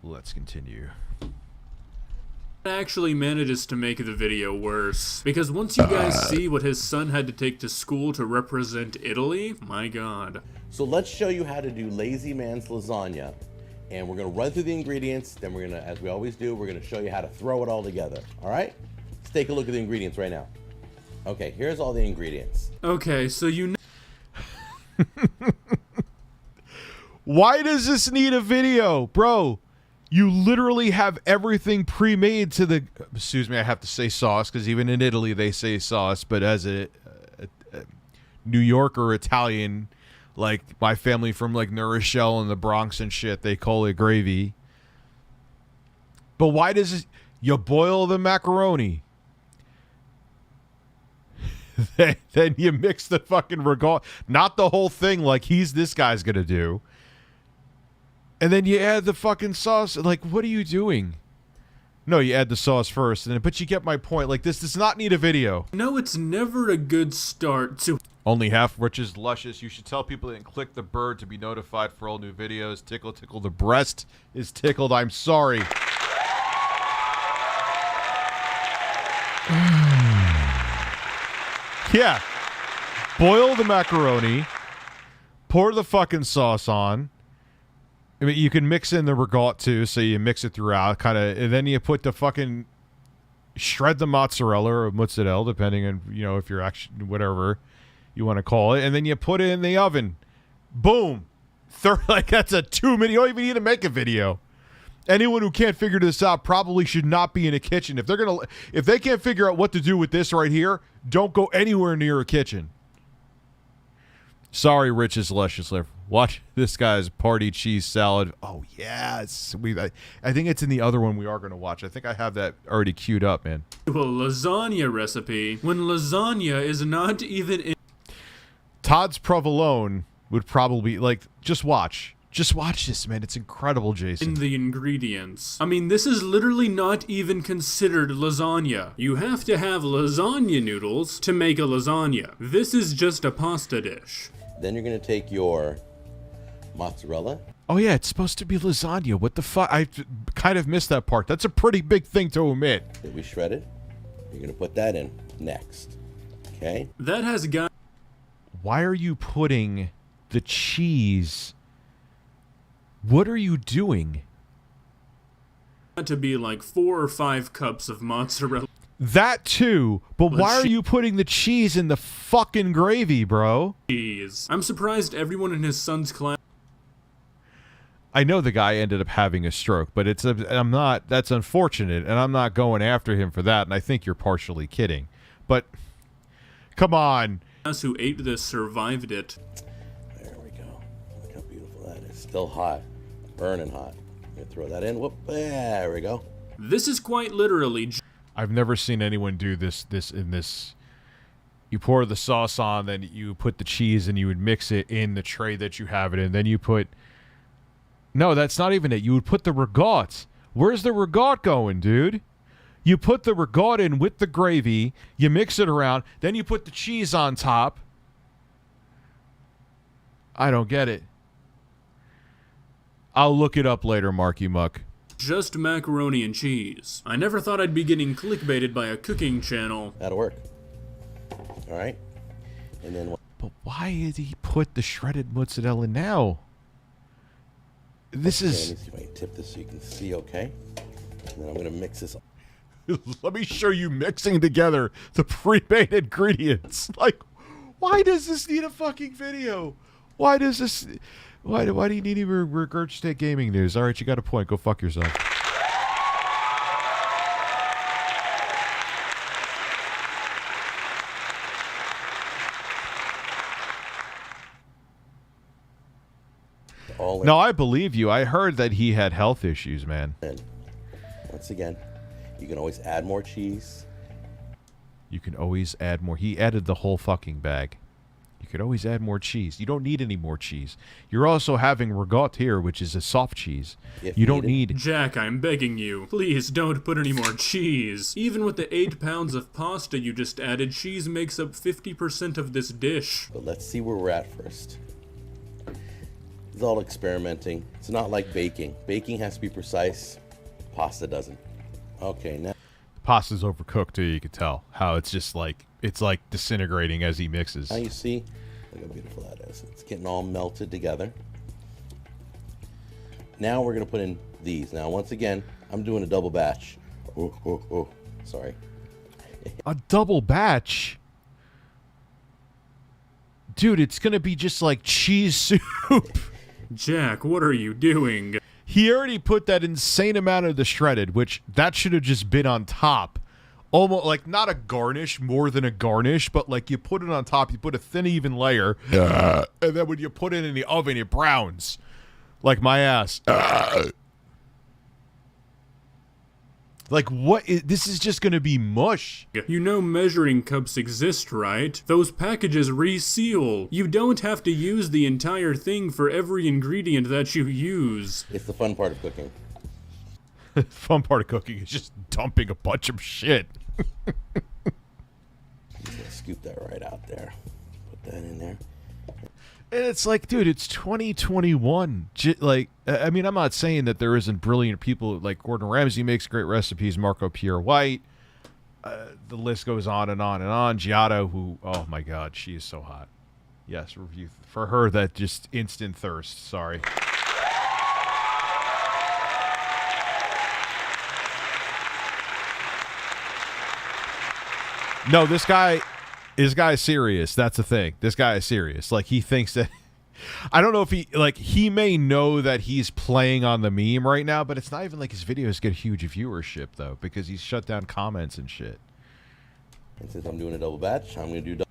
Let's continue. Actually manages to make the video worse, because once you guys see what his son had to take to school to represent Italy, my god. So let's show you how to do lazy man's lasagna, and we're going to run through the ingredients, then we're going to, as we always do, we're going to show you how to throw it all together. All right, let's take a look at the ingredients right now. Okay, here's all the ingredients. Okay, so why does this need a video, bro? You literally have everything pre-made to the... Excuse me, I have to say sauce, because even in Italy they say sauce, but as a New Yorker Italian, like my family from like New Rochelle and the Bronx and shit, they call it gravy. But why does it... You boil the macaroni. Then you mix the fucking regal... Not the whole thing like this guy's gonna do. And then you add the fucking sauce. Like, what are you doing? No, you add the sauce first. But you get my point. Like, this does not need a video. No, it's never a good start to... Only half which is luscious. You should tell people to click the bird to be notified for all new videos. Tickle, tickle. The breast is tickled. I'm sorry. Yeah. Boil the macaroni. Pour the fucking sauce on. I mean, you can mix in the regatta too, so you mix it throughout, kind of, and then you put the fucking shred the mozzarella or mozzarella, depending on if you're actually whatever you want to call it, and then you put it in the oven. Boom, like that's a 2 minute. You don't even need to make a video. Anyone who can't figure this out probably should not be in a kitchen. If they can't figure out what to do with this right here, don't go anywhere near a kitchen. Sorry, Rich's luscious liver. Watch this guy's party cheese salad. Oh yes, I think it's in the other one we are going to watch. I think I have that already queued up, man. A lasagna recipe when lasagna is not even in Todd's provolone would probably like just watch this, man. It's incredible, Jason. the ingredients. I mean, this is literally not even considered lasagna. You have to have lasagna noodles to make a lasagna. This is just a pasta dish. Then you're going to take your mozzarella. Oh yeah, it's supposed to be lasagna. What the fuck? I kind of missed that part. That's a pretty big thing to omit. That we shredded. You're going to put that in next. Okay? That has got Why are you putting the cheese? What are you doing? to be like 4 or 5 cups of mozzarella That too, but why are you putting the cheese in the fucking gravy, bro? cheese. I'm surprised everyone in his son's class I know the guy ended up having a stroke, but that's unfortunate, and I'm not going after him for that, and I think you're partially kidding. But, come on. who ate this survived it. There we go. Look how beautiful that is. Still hot. Burning hot. I'm going to throw that in. Whoop. There we go. This is quite literally I've never seen anyone do this. You pour the sauce on, then you put the cheese, and you would mix it in the tray that you have it in. Then you put... No, that's not even it. You would put the ragout. Where's the ragout going, dude? You put the ragout in with the gravy, you mix it around, then you put the cheese on top. I don't get it. I'll look it up later, Marky Muck. just macaroni and cheese. I never thought I'd be getting clickbaited by a cooking channel. That'll work. All right. And then... But why did he put the shredded mozzarella now? This Let me is... see if I can tip this so you can see, okay? And then I'm going to mix this. Let me show you mixing together the pre-made ingredients. Like, why does this need a fucking video? Why does this... Why do you need to regurgitate gaming news? All right, you got a point. Go fuck yourself. No, I believe you. I heard that he had health issues, man. And once again, you can always add more cheese. You can always add more. He added the whole fucking bag. You could always add more cheese. You don't need any more cheese. You're also having ragout here, which is a soft cheese. You don't need... Jack, I'm begging you. Please don't put any more cheese. Even with the 8 pounds of pasta you just added, cheese makes up 50% of this dish. But let's see where we're at first. It's all experimenting. It's not like baking. Baking has to be precise. Pasta doesn't. Okay, now... Pasta's overcooked too, you could tell. How it's just like... It's like disintegrating as he mixes. Now you see, look how beautiful that is. It's getting all melted together. Now we're going to put in these. Now, once again, I'm doing a double batch. Oh, sorry. A double batch? Dude, it's going to be just like cheese soup. Jack, what are you doing? He already put that insane amount of the shredded, which that should have just been on top. Almost like not a garnish, more than a garnish, but like you put it on top, you put a thin, even layer, and then when you put it in the oven, it browns. Like my ass. Like what? This is just going to be mush. You know measuring cups exist, right? Those packages reseal. You don't have to use the entire thing for every ingredient that you use. It's the fun part of cooking. The fun part of cooking is just dumping a bunch of shit. Just gonna scoop that right out there. Put that in there. And it's like, dude, it's 2021. Like, I mean, I'm not saying that there isn't brilliant people. Like Gordon Ramsay makes great recipes. Marco Pierre White. The list goes on and on and on. Giotto, who, oh my God, she is so hot. Yes, review for her. That just instant thirst. Sorry. No, this guy is serious. That's the thing. This guy is serious. Like, he thinks that... I don't know if he may know that he's playing on the meme right now, but it's not even like his videos get huge viewership, though, because he's shut down comments and shit. And since I'm doing a double batch, I'm going to do double.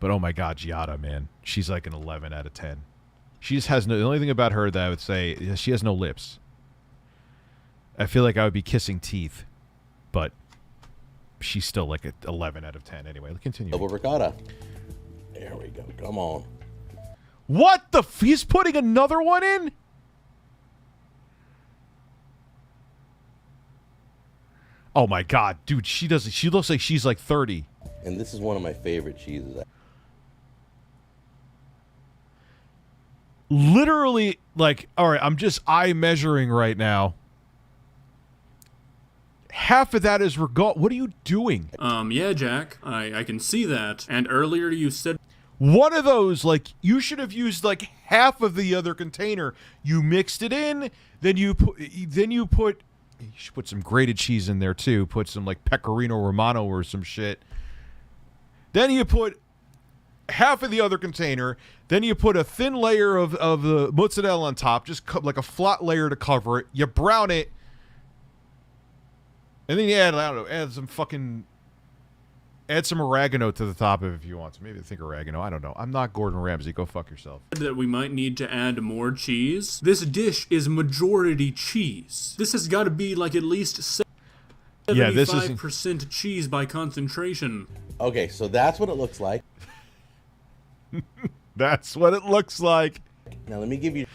But oh my God, Giada, man. She's like an 11 out of 10. She just has no. The only thing about her that I would say is she has no lips. I feel like I would be kissing teeth, but she's still like an 11 out of 10. Anyway, let's continue. Double ricotta. There we go. Come on. What the? He's putting another one in? Oh my god, dude! She doesn't. She looks like she's like 30. And this is one of my favorite cheeses. Literally, like, all right. I'm just eye measuring right now. Half of that is regal. What are you doing? Yeah, Jack, I can see that. And earlier you said One of those, like, you should have used like half of the other container. You mixed it in, then you put. You should put some grated cheese in there too. Put some like pecorino romano or some shit. Then you put half of the other container. Then you put a thin layer of the mozzarella on top, just like a flat layer to cover it. You brown it, and then you add, I don't know, add some oregano to the top of it if you want to. Maybe think oregano. I don't know. I'm not Gordon Ramsay. Go fuck yourself. that we might need to add more cheese. This dish is majority cheese. This has got to be like at least 75% cheese by concentration. Okay, so that's what it looks like. That's what it looks like. Now let me give you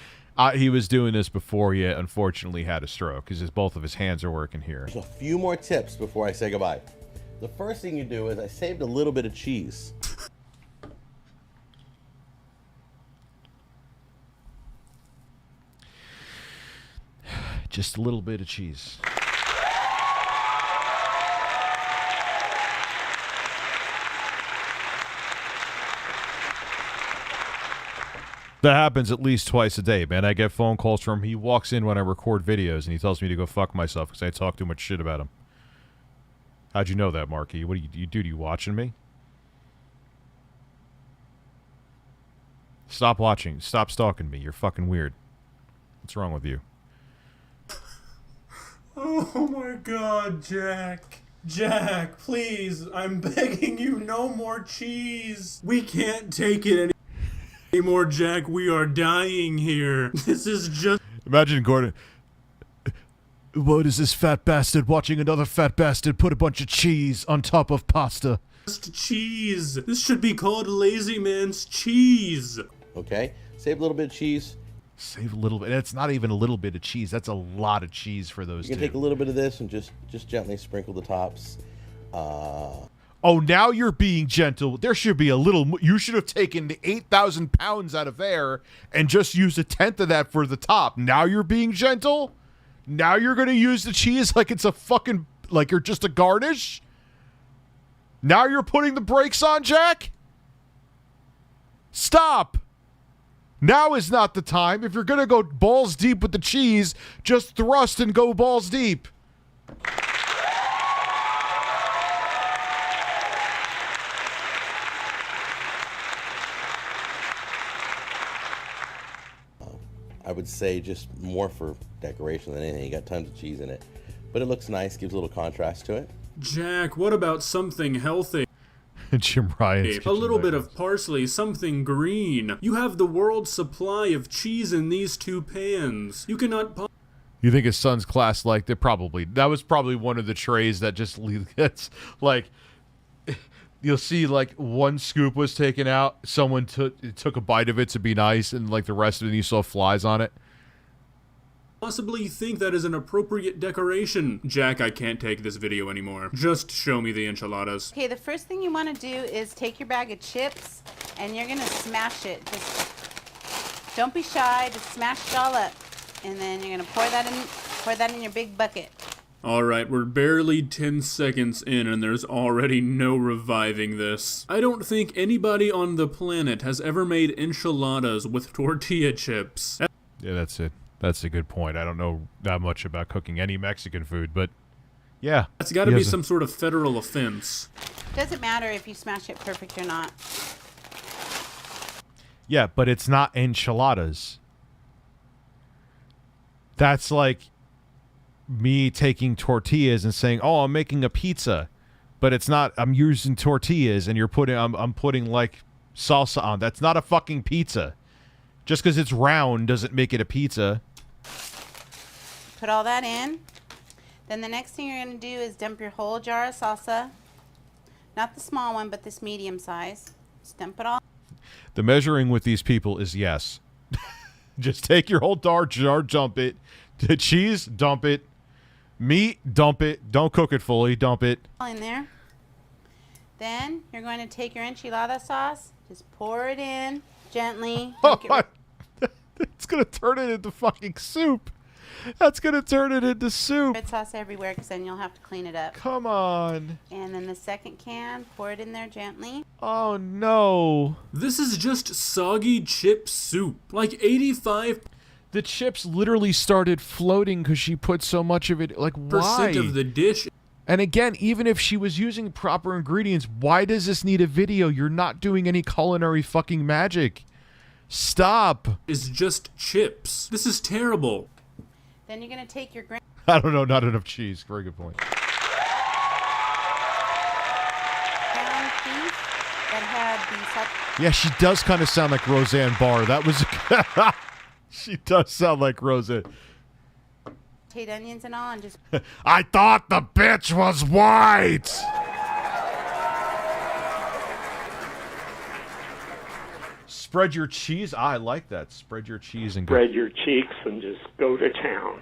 He was doing this before he unfortunately had a stroke because both of his hands are working here. a few more tips before I say goodbye. The first thing you do is I saved a little bit of cheese. Just a little bit of cheese. That happens at least twice a day, man. I get phone calls from him. He walks in when I record videos, and he tells me to go fuck myself because I talk too much shit about him. How'd you know that, Marky? What do you do? You watching me? Stop watching. Stop stalking me. You're fucking weird. What's wrong with you? Oh my god, Jack. Jack, please, I'm begging you, no more cheese. We can't take it anymore, Jack. We are dying here. This is just... Imagine Gordon. What is this fat bastard watching another fat bastard put a bunch of cheese on top of pasta? Just cheese. This should be called Lazy Man's cheese. Okay? Save a little bit of cheese. Save a little bit. That's not even a little bit of cheese. That's a lot of cheese for those You can two. take a little bit of this and just gently sprinkle the tops. Oh, now you're being gentle. There should be a little. You should have taken the 8,000 pounds out of there and just used a tenth of that for the top. Now you're being gentle? Now you're going to use the cheese like it's a fucking. Like you're just a garnish? Now you're putting the brakes on, Jack? Stop! Now is not the time. If you're going to go balls deep with the cheese, just thrust and go balls deep. I would say just more for decoration than anything. You got tons of cheese in it. But it looks nice, gives a little contrast to it. Jack, what about something healthy? Jim Ryan's A little bit of parsley, something green. You have the world's supply of cheese in these two pans. You cannot... You think his son's class liked it? Probably. That was probably one of the trays that just gets, like, you'll see, like, one scoop was taken out. Someone took a bite of it to be nice, and, like, the rest of it, you saw flies on it. Possibly think that is an appropriate decoration. Jack, I can't take this video anymore. Just show me the enchiladas. Okay, the first thing you want to do is take your bag of chips and you're going to smash it. Just don't be shy, just smash it all up. And then you're going to pour that in your big bucket. Alright, we're barely 10 seconds in and there's already no reviving this. I don't think anybody on the planet has ever made enchiladas with tortilla chips. Yeah, that's it. That's a good point. I don't know that much about cooking any Mexican food, but yeah. That's gotta be some sort of federal offense. Doesn't matter if you smash it perfect or not. Yeah, but it's not enchiladas. That's like me taking tortillas and saying, "Oh, I'm making a pizza," but it's not. I'm using tortillas, and I'm putting like salsa on. That's not a fucking pizza. Just because it's round doesn't make it a pizza. Put all that in. Then the next thing you're going to do is dump your whole jar of salsa. Not the small one, but this medium size. Just dump it all. The measuring with these people is yes. Just take your whole jar, dump it. The cheese, dump it. Meat, dump it. Don't cook it fully, dump it. In there. Then you're going to take your enchilada sauce. Just pour it in gently. Don't get It's going to turn it into fucking soup. That's going to turn it into soup. red sauce everywhere because then you'll have to clean it up. Come on. And then the second can, pour it in there gently. Oh, no. This is just soggy chip soup. Like 85% The chips literally started floating because she put so much of it. Like, why? of the dish And again, even if she was using proper ingredients, why does this need a video? You're not doing any culinary fucking magic. Stop. is just chips. This is terrible. Then you're going to take your ground I don't know, not enough cheese. Very good point. beef that had the sauteed Yeah, she does kind of sound like Roseanne Barr. That was... She does sound like Roseanne. onions and all, and just I thought the bitch was white! Spread your cheese. I like that. Spread your cheese and go. Spread your cheeks and just go to town.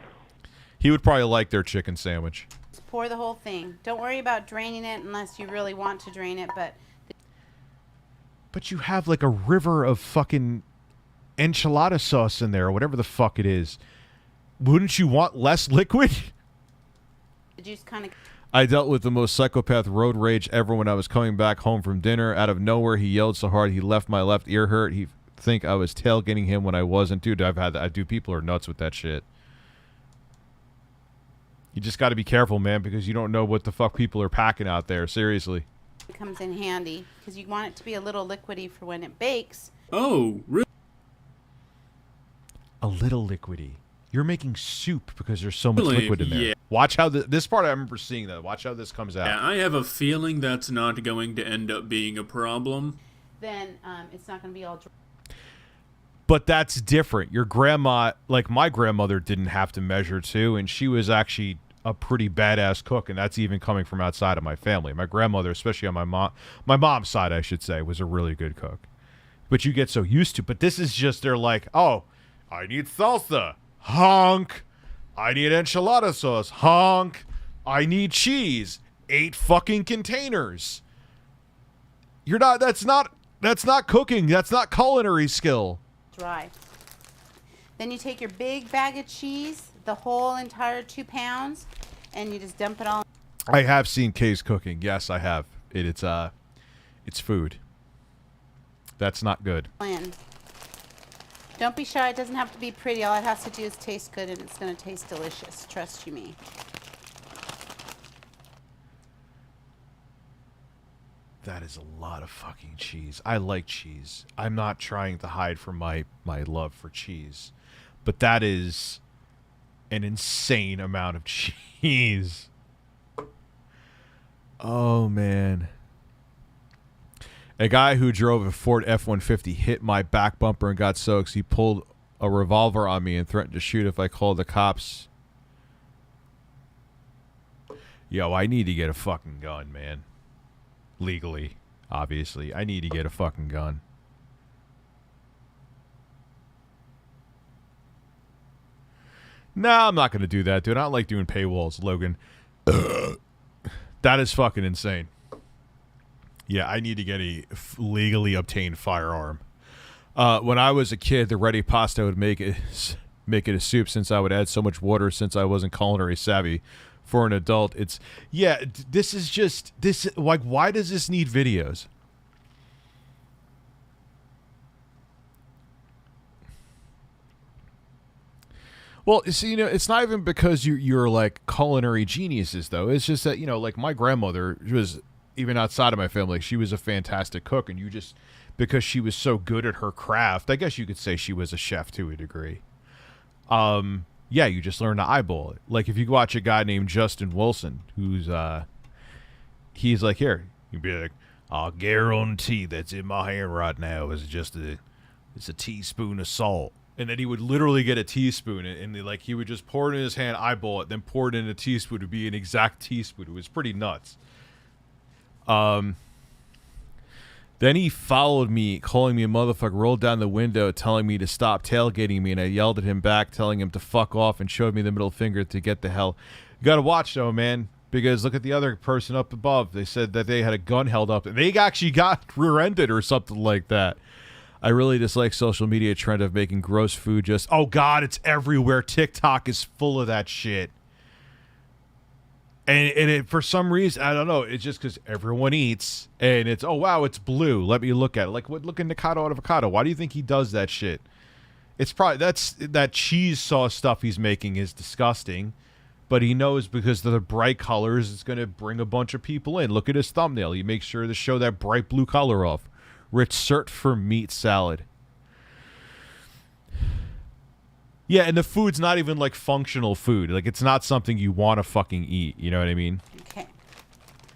He would probably like their chicken sandwich. pour the whole thing. Don't worry about draining it unless you really want to drain it, But you have like a river of fucking enchilada sauce in there, or whatever the fuck it is. Wouldn't you want less liquid? the juice kind of... I dealt with the most psychopath road rage ever when I was coming back home from dinner. Out of nowhere, he yelled so hard he left my left ear hurt. He think I was tailgating him when I wasn't. Dude, I've had that. I do. People are nuts with that shit. You just got to be careful, man, because you don't know what the fuck people are packing out there. Seriously. comes in handy because you want it to be a little liquidy for when it bakes. Oh, really? A little liquidy. You're making soup because there's so much Really? liquid in there. Yeah. Watch how this part I remember seeing that. Watch how this comes out. Yeah, I have a feeling that's not going to end up being a problem. Then it's not going to be all dry. But that's different. Your grandma, like my grandmother, didn't have to measure too, and she was actually a pretty badass cook, and that's even coming from outside of my family. My grandmother, especially on my mom's side, I should say, was a really good cook. But you get so used to. But this is just they're like, oh, I need salsa, honk. I need enchilada sauce, honk. I need cheese, 8 fucking containers. You're not. That's not cooking. That's not culinary skill. Dry. Then you take your big bag of cheese, the whole entire 2 pounds, and you just dump it all. I have seen Kay's cooking. Yes, I have. It's food. That's not good. in. Don't be shy. It doesn't have to be pretty. All it has to do is taste good, and it's going to taste delicious. Trust you me. That is a lot of fucking cheese. I like cheese. I'm not trying to hide from my love for cheese. But that is an insane amount of cheese. Oh, man. A guy who drove a Ford F-150 hit my back bumper and got soaked. He pulled a revolver on me and threatened to shoot if I called the cops. Yo, I need to get a fucking gun, man. Legally, obviously. I need to get a fucking gun. Nah, I'm not going to do that, dude. I don't like doing paywalls, Logan. That is fucking insane. Yeah, I need to get a legally obtained firearm. When I was a kid, the ready pasta would make it a soup since I would add so much water since I wasn't culinary savvy. For an adult, it's this is just this like why does this need videos? Well, see, it's not even because you're like culinary geniuses though. It's just that like my grandmother was, even outside of my family, she was a fantastic cook, and you just because she was so good at her craft, I guess you could say she was a chef to a degree. Yeah, you just learn to eyeball it. Like if you watch a guy named Justin Wilson, who's he's like, here, you'd be like, I'll guarantee that's in my hand right now is just It's a teaspoon of salt. And then he would literally get a teaspoon, and like he would just pour it in his hand, eyeball it, then pour it in a teaspoon to be an exact teaspoon. It was pretty nuts. Then he followed me, calling me a motherfucker, rolled down the window, telling me to stop tailgating me, and I yelled at him back, telling him to fuck off, and showed me the middle finger to get the hell. You gotta watch though, man, because look at the other person up above. They said that they had a gun held up, and they actually got rear-ended or something like that. I really dislike social media trend of making gross food just... Oh, God, it's everywhere. TikTok is full of that shit. And it, for some reason, I don't know, it's just because everyone eats, and it's, oh, wow, it's blue. Let me look at it. Like, look at Nikado Avocado. Why do you think he does that shit? It's probably... That cheese sauce stuff he's making is disgusting, but he knows because of the bright colors, it's going to bring a bunch of people in. Look at his thumbnail. He makes sure to show that bright blue color off. Research for meat salad. Yeah, and the food's not even like functional food. Like it's not something you want to fucking eat. You know what I mean? Okay.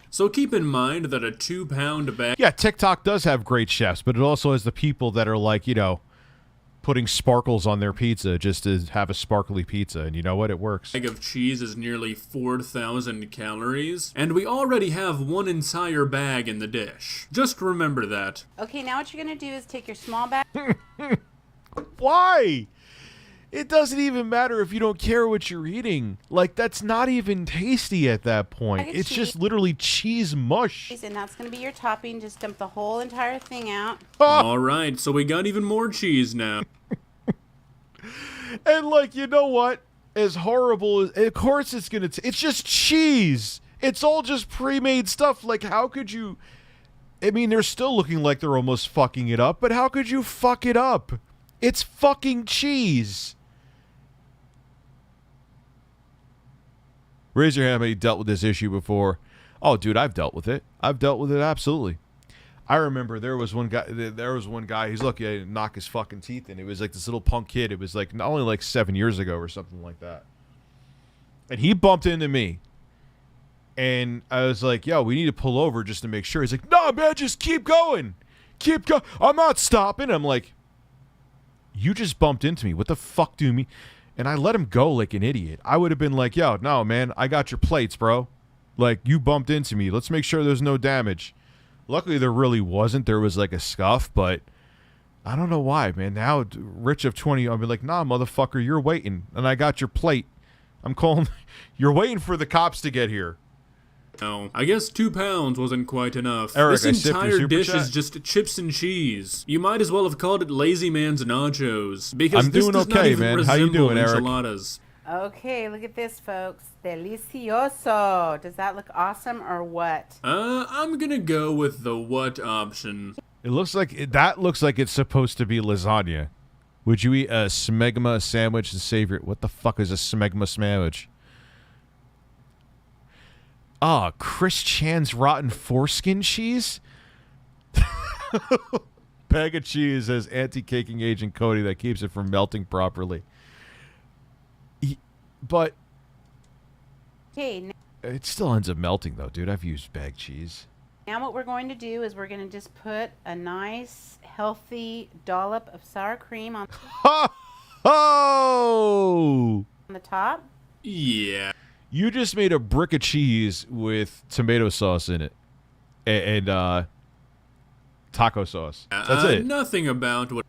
So keep in mind that a 2-pound bag... Yeah, TikTok does have great chefs, but it also has the people that are like, you know, putting sparkles on their pizza just to have a sparkly pizza. And you know what? It works. Bag of cheese is nearly 4,000 calories, and we already have one entire bag in the dish. Just remember that. Okay, now what you're going to do is take your small bag. Why? It doesn't even matter if you don't care what you're eating. Like, that's not even tasty at that point. It's just literally cheese mush. And that's going to be your topping. Just dump the whole entire thing out. Alright, so we got even more cheese now. And, like, you know what? As horrible as... Of course it's going to... It's just cheese. It's all just pre-made stuff. Like, how could you... I mean, they're still looking like they're almost fucking it up, but how could you fuck it up? It's fucking cheese. Raise your hand how you dealt with this issue before. Oh, dude, I've dealt with it. I've dealt with it, absolutely. I remember there was one guy, he's lucky I didn't knock his fucking teeth in. It was like this little punk kid. It was like not only like 7 years ago or something like that. And he bumped into me. And I was like, yo, we need to pull over just to make sure. He's like, no, man, just keep going. Keep going. I'm not stopping. I'm like, you just bumped into me. What the fuck do you mean? And I let him go like an idiot. I would have been like, yo, no, man, I got your plates, bro. Like, you bumped into me. Let's make sure there's no damage. Luckily, there really wasn't. There was like a scuff, but I don't know why, man. Now, Rich of 20, I'll be like, nah, motherfucker, you're waiting. And I got your plate. I'm calling. You're waiting for the cops to get here. No, I guess 2 pounds wasn't quite enough. Eric, this entire dish is just chips and cheese. You might as well have called it Lazy Man's Nachos, because I'm this doing does not okay, even man. How you resemble doing, Eric? enchiladas. Okay, look at this, folks. Delicioso. Does that look awesome or what? I'm gonna go with the what option. It looks like that looks like it's supposed to be lasagna. Would you eat a smegma sandwich and savor it? What the fuck is a smegma sandwich? Ah, Chris Chan's rotten foreskin cheese? Bag of cheese has anti-caking agent Cody that keeps it from melting properly. But Okay, it still ends up melting though, dude. I've used bag cheese. now what we're going to do is we're going to just put a nice, healthy dollop of sour cream on Oh! the top. Yeah. You just made a brick of cheese with tomato sauce in it. And taco sauce. That's it. Nothing about what...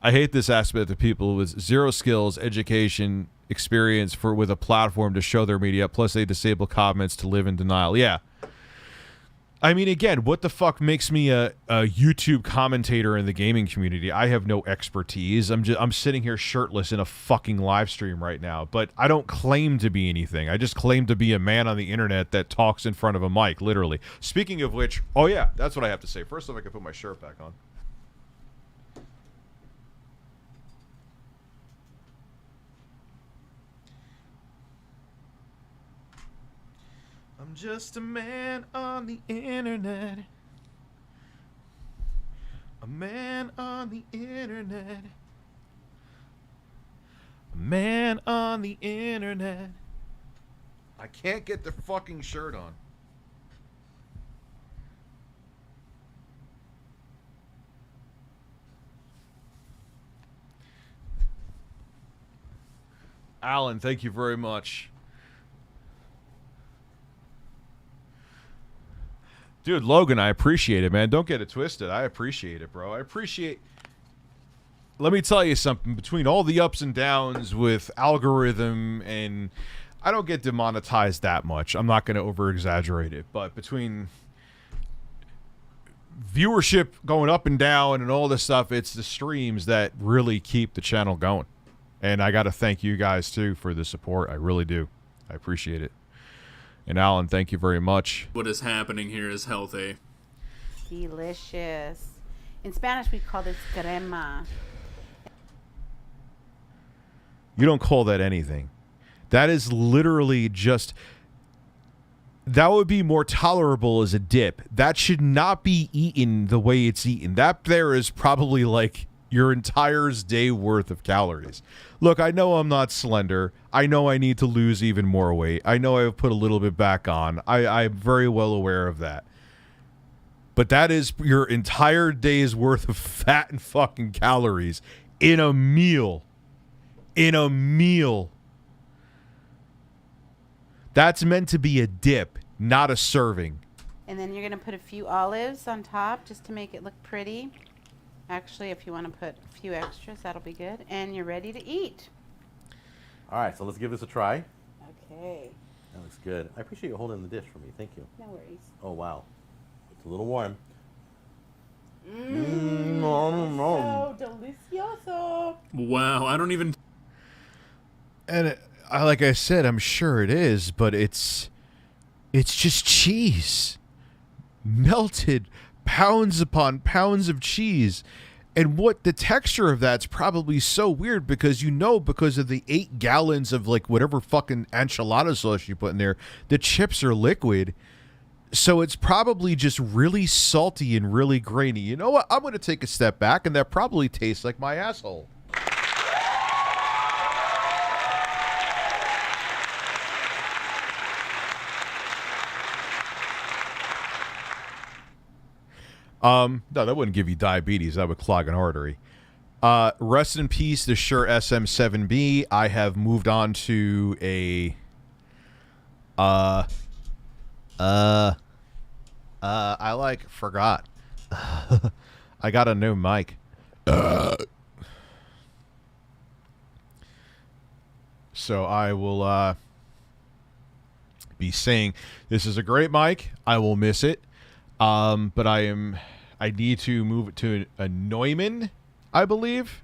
I hate this aspect of people with zero skills, education, experience with a platform to show their media, plus they disable comments to live in denial. Yeah. I mean, again, what the fuck makes me a YouTube commentator in the gaming community? I have no expertise. I'm sitting here shirtless in a fucking live stream right now, but I don't claim to be anything. I just claim to be a man on the internet that talks in front of a mic, literally. Speaking of which, oh yeah, that's what I have to say. First, if I can put my shirt back on. I'm just a man on the internet. A man on the internet. A man on the internet. I can't get the fucking shirt on. Alan, thank you very much. Dude, Logan, I appreciate it, man. Don't get it twisted. I appreciate it, bro. I appreciate... Let me tell you something. Between all the ups and downs with algorithm and... I don't get demonetized that much. I'm not going to over-exaggerate it. But between viewership going up and down and all this stuff, it's the streams that really keep the channel going. And I got to thank you guys, too, for the support. I really do. I appreciate it. And Alan, thank you very much. What is happening here is healthy. Delicious. In Spanish, we call this crema. You don't call that anything. That is literally just... That would be more tolerable as a dip. That should not be eaten the way it's eaten. That there is probably like your entire day worth of calories. Look, I know I'm not slender. I know I need to lose even more weight. I know I've put a little bit back on. I'm very well aware of that. But that is your entire day's worth of fat and fucking calories in a meal. In a meal. That's meant to be a dip, not a serving. And then you're going to put a few olives on top just to make it look pretty. Actually, if you want to put a few extras, that'll be good. And you're ready to eat. All right, so let's give this a try. Okay. That looks good. I appreciate you holding the dish for me. Thank you. No worries. Oh, wow. It's a little warm. So delicioso. Wow, I don't even... And like I said, I'm sure it is, but it's just cheese. Melted pounds upon pounds of cheese. And what the texture of that's probably so weird because because of the 8 gallons of like whatever fucking enchilada sauce you put in there, the chips are liquid. So it's probably just really salty and really grainy. You know what? I'm going to take a step back, and that probably tastes like my asshole. No, that wouldn't give you diabetes. That would clog an artery. Rest in peace, the Shure SM7B. I have moved on to a... I forgot. I got a new mic. So I will, be saying, this is a great mic. I will miss it. But I need to move it to a Neumann, I believe.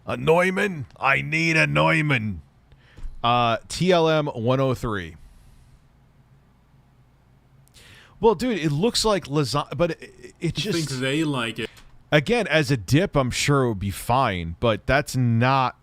A Neumann? I need a Neumann. TLM 103. Well, dude, it looks like lasagna, but it just... I think they like it. Again, as a dip, I'm sure it would be fine, but that's not...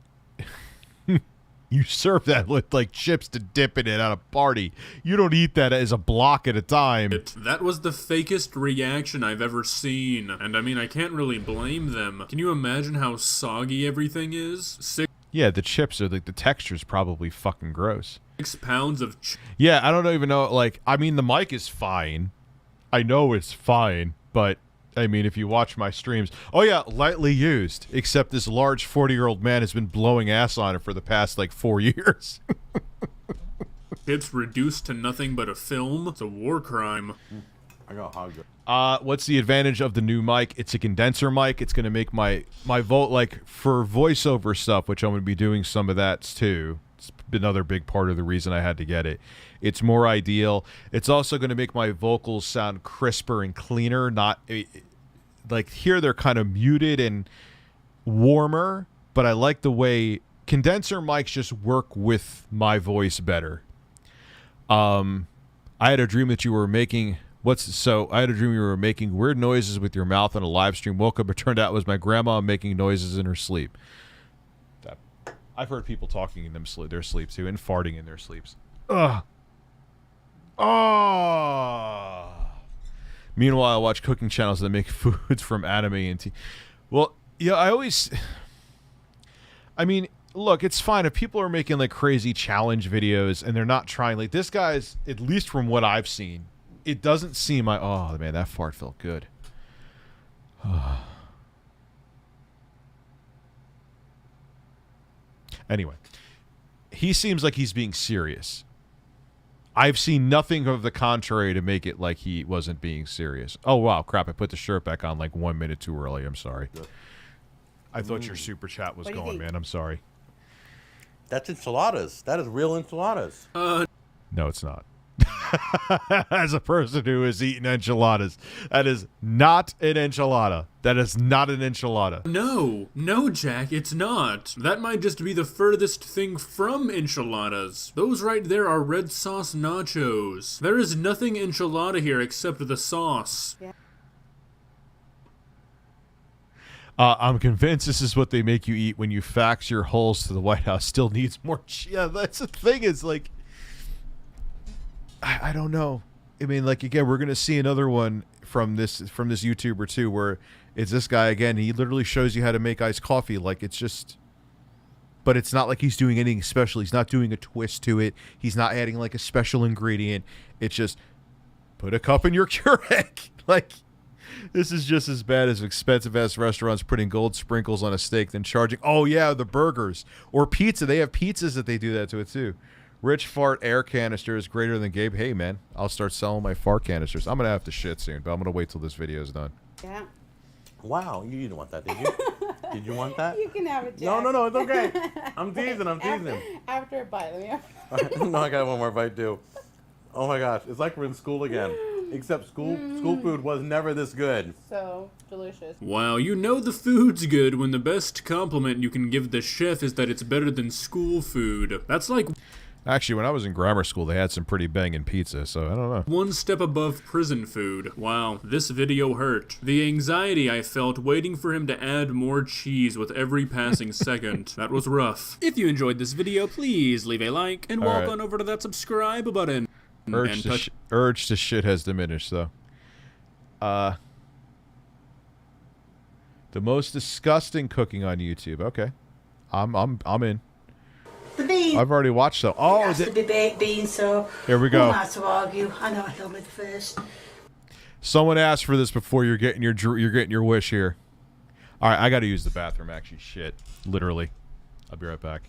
You serve that with, like, chips to dip in it at a party. You don't eat that as a block at a time. That was the fakest reaction I've ever seen. And, I mean, I can't really blame them. Can you imagine how soggy everything is? Yeah, the chips are, like, the texture's probably fucking gross. 6 pounds of Yeah, I don't even know, like, I mean, the mic is fine. I know it's fine, but... I mean, if you watch my streams... Oh, yeah, lightly used. Except this large 40-year-old man has been blowing ass on it for the past, like, 4 years. Chips reduced to nothing but a film. It's a war crime. I got hog. What's the advantage of the new mic? It's a condenser mic. It's going to make my vote, like, for voiceover stuff, which I'm going to be doing some of that, too. It's another big part of the reason I had to get it. It's more ideal. It's also going to make my vocals sound crisper and cleaner. Not like here they're kind of muted and warmer, but I like the way condenser mics just work with my voice better. I had a dream that you were making I had a dream you were making weird noises with your mouth on a live stream. Woke up, it turned out it was my grandma making noises in her sleep. I've heard people talking in their sleep too, and farting in their sleeps. Ugh. Oh. Meanwhile, I watch cooking channels that make foods from anime and Well, yeah, I mean, look, it's fine if people are making like crazy challenge videos and they're not trying. Like this guy's, at least from what I've seen, it doesn't seem like. Oh man, that fart felt good. Anyway, he seems like he's being serious. I've seen nothing of the contrary to make it like he wasn't being serious. Oh, wow, crap. I put the shirt back on like 1 minute too early. I'm sorry. I thought your super chat was What do you going, think? man. I'm sorry. That's enchiladas. That is real enchiladas. No, it's not. As a person who has eaten enchiladas, that is not an enchilada. That is not an enchilada. No, Jack, it's not. That might just be the furthest thing from enchiladas. Those right there are red sauce nachos. There is nothing enchilada here except the sauce. I'm convinced this is what they make you eat when you fax your holes to the White House. Still needs more. Yeah, that's the thing. Is like, I don't know. I mean, like, again, we're gonna see another one from this YouTuber too, where it's this guy again. He literally shows you how to make iced coffee. Like, it's just, but it's not like he's doing anything special. He's not doing a twist to it. He's not adding like a special ingredient. It's just put a cup in your Keurig. Like, this is just as bad as expensive ass restaurants putting gold sprinkles on a steak than charging. Oh yeah, the burgers or pizza. They have pizzas that they do that to it too. Rich fart air canister is greater than Gabe. Hey man, I'll start selling my fart canisters. I'm gonna have to shit soon, but I'm gonna wait till this video is done. Yeah. Wow, you didn't want that, did you? Did you want that? You can have it, Jack. No, it's okay. I'm teasing. After a bite, let me have No, I got one more bite too. Oh my gosh, it's like we're in school again. Except school food was never this good. so delicious. Wow, you know the food's good when the best compliment you can give the chef is that it's better than school food. That's like Actually, when I was in grammar school, they had some pretty banging pizza, so I don't know. one step above prison food. Wow, this video hurt. The anxiety I felt waiting for him to add more cheese with every passing second. That was rough. If you enjoyed this video, please leave a like and walk right. on over to that subscribe button. Urge to shit has diminished, though. The most disgusting cooking on YouTube. Okay, I'm in. The beans. I've already watched so. Oh, It has to be baked beans, so here we go. I'm not to argue. I know I told me the first. Someone asked for this before you're getting your wish here. All right, I got to use the bathroom. Actually, shit, literally. I'll be right back.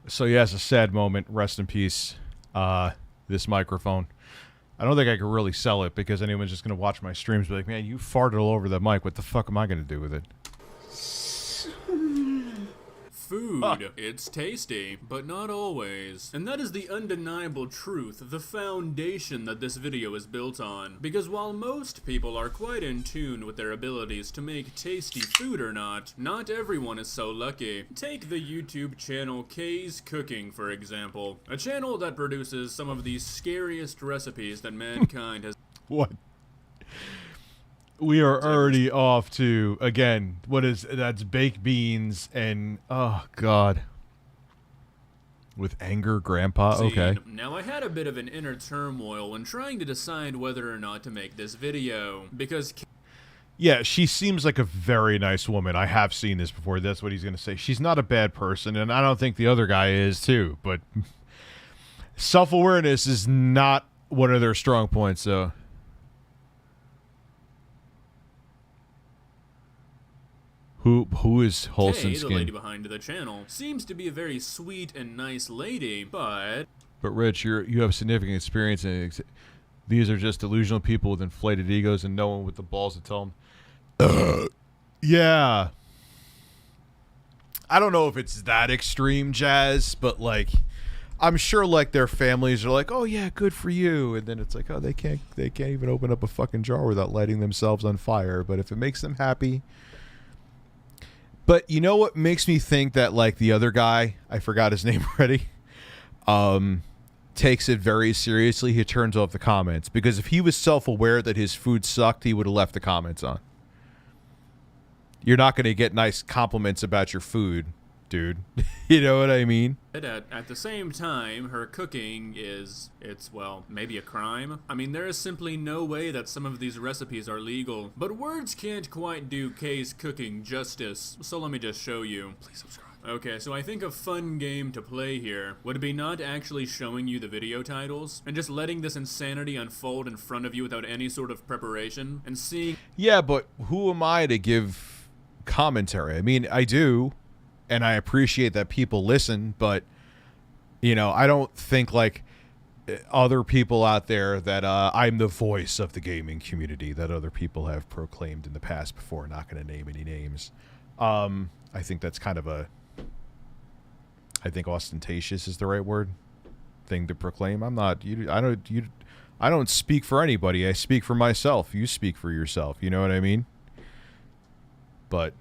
So yes, a sad moment. Rest in peace. This microphone. I don't think I could really sell it because anyone's just gonna watch my streams and be like, man, you farted all over the mic. What the fuck am I gonna do with it? Food. It's tasty, but not always. And that is the undeniable truth, the foundation that this video is built on. Because while most people are quite in tune with their abilities to make tasty food or not everyone is so lucky. Take the YouTube channel Kay's Cooking, for example. A channel that produces some of the scariest recipes that mankind has... What? We are already off to, again, that's baked beans and, oh, God. With anger, Grandpa? Okay. Now, I had a bit of an inner turmoil when trying to decide whether or not to make this video, because... Yeah, she seems like a very nice woman. I have seen this before. That's what he's going to say. She's not a bad person, and I don't think the other guy is, too. But self-awareness is not one of their strong points, so... Who is Wholesome Kay, Skin? the lady behind the channel, seems to be a very sweet and nice lady, but Rich, you have significant experience in these are just delusional people with inflated egos and no one with the balls to tell them. Yeah. I don't know if it's that extreme, Jazz, but like I'm sure like their families are like, "Oh yeah, good for you." And then it's like, "Oh, they can't even open up a fucking jar without lighting themselves on fire." But if it makes them happy, but you know what makes me think that like the other guy, I forgot his name already, takes it very seriously. He turns off the comments because if he was self-aware that his food sucked, he would have left the comments on. You're not going to get nice compliments about your food, dude. You know what I mean? at the same time, her cooking it's, well, maybe a crime. I mean, there is simply no way that some of these recipes are legal. But words can't quite do Kay's Cooking justice, so let me just show you. Please subscribe. Okay, so I think a fun game to play here would be not actually showing you the video titles, and just letting this insanity unfold in front of you without any sort of preparation, and seeing... Yeah, but who am I to give commentary? I mean, I do, and I appreciate that people listen, but, you know, I don't think, like, other people out there that I'm the voice of the gaming community that other people have proclaimed in the past before. Not going to name any names. I think that's kind of a... I think ostentatious is the right word thing to proclaim. I'm not I don't speak for anybody. I speak for myself. You speak for yourself. You know what I mean? But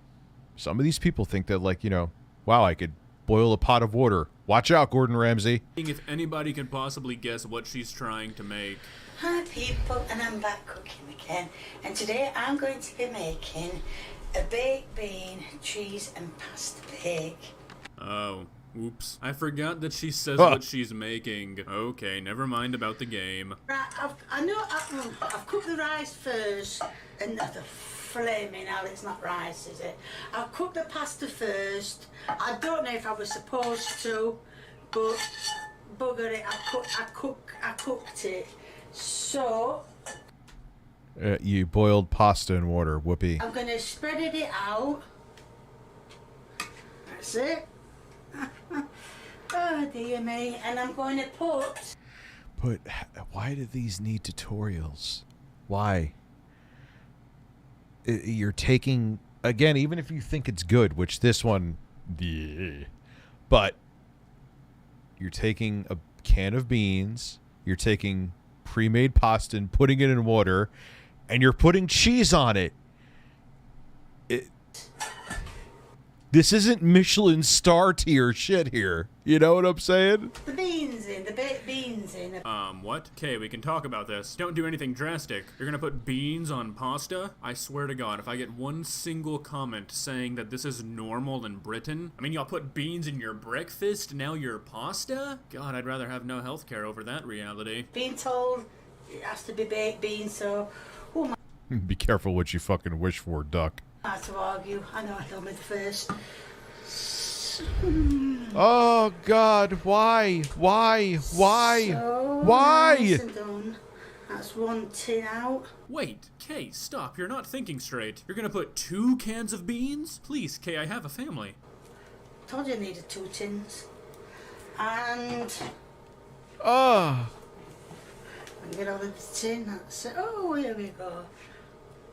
some of these people think that, like, you know, wow, I could boil a pot of water. Watch out, Gordon Ramsay. If anybody can possibly guess what she's trying to make. Hi people, and I'm back cooking again. And today I'm going to be making a baked bean, cheese and pasta bake. Oh. Oops. I forgot that she says what she's making. Okay, never mind about the game. Right, I've cooked the rice first, and the flaming hell, it's not rice, is it? I've cooked the pasta first. I don't know if I was supposed to, but bugger it, I cooked it. So... you boiled pasta in water, whoopee. I'm going to spread it out. That's it. Oh dear me, and I'm going to put... But why do these need tutorials? Why? You're taking, again, even if you think it's good, which this one, but you're taking a can of beans, you're taking pre-made pasta and putting it in water, and you're putting cheese on it. This isn't Michelin star tier shit here. You know what I'm saying? The beans in, the baked beans in. What? Okay, we can talk about this. Don't do anything drastic. You're gonna put beans on pasta? I swear to God, if I get one single comment saying that this is normal in Britain, I mean, y'all put beans in your breakfast, now you're pasta? God, I'd rather have no healthcare over that reality. Being told it has to be baked beans, so... Oh my... Be careful what you fucking wish for, duck. Hard to argue. I know I told me the first. Oh God! Why? So why? Nice and done. That's one tin out. Wait, Kay, stop. You're not thinking straight. You're gonna put 2 cans of beans? Please, Kay, I have a family. Told you I needed 2 tins. And Oh. get over the tin. That's it. Oh, here we go.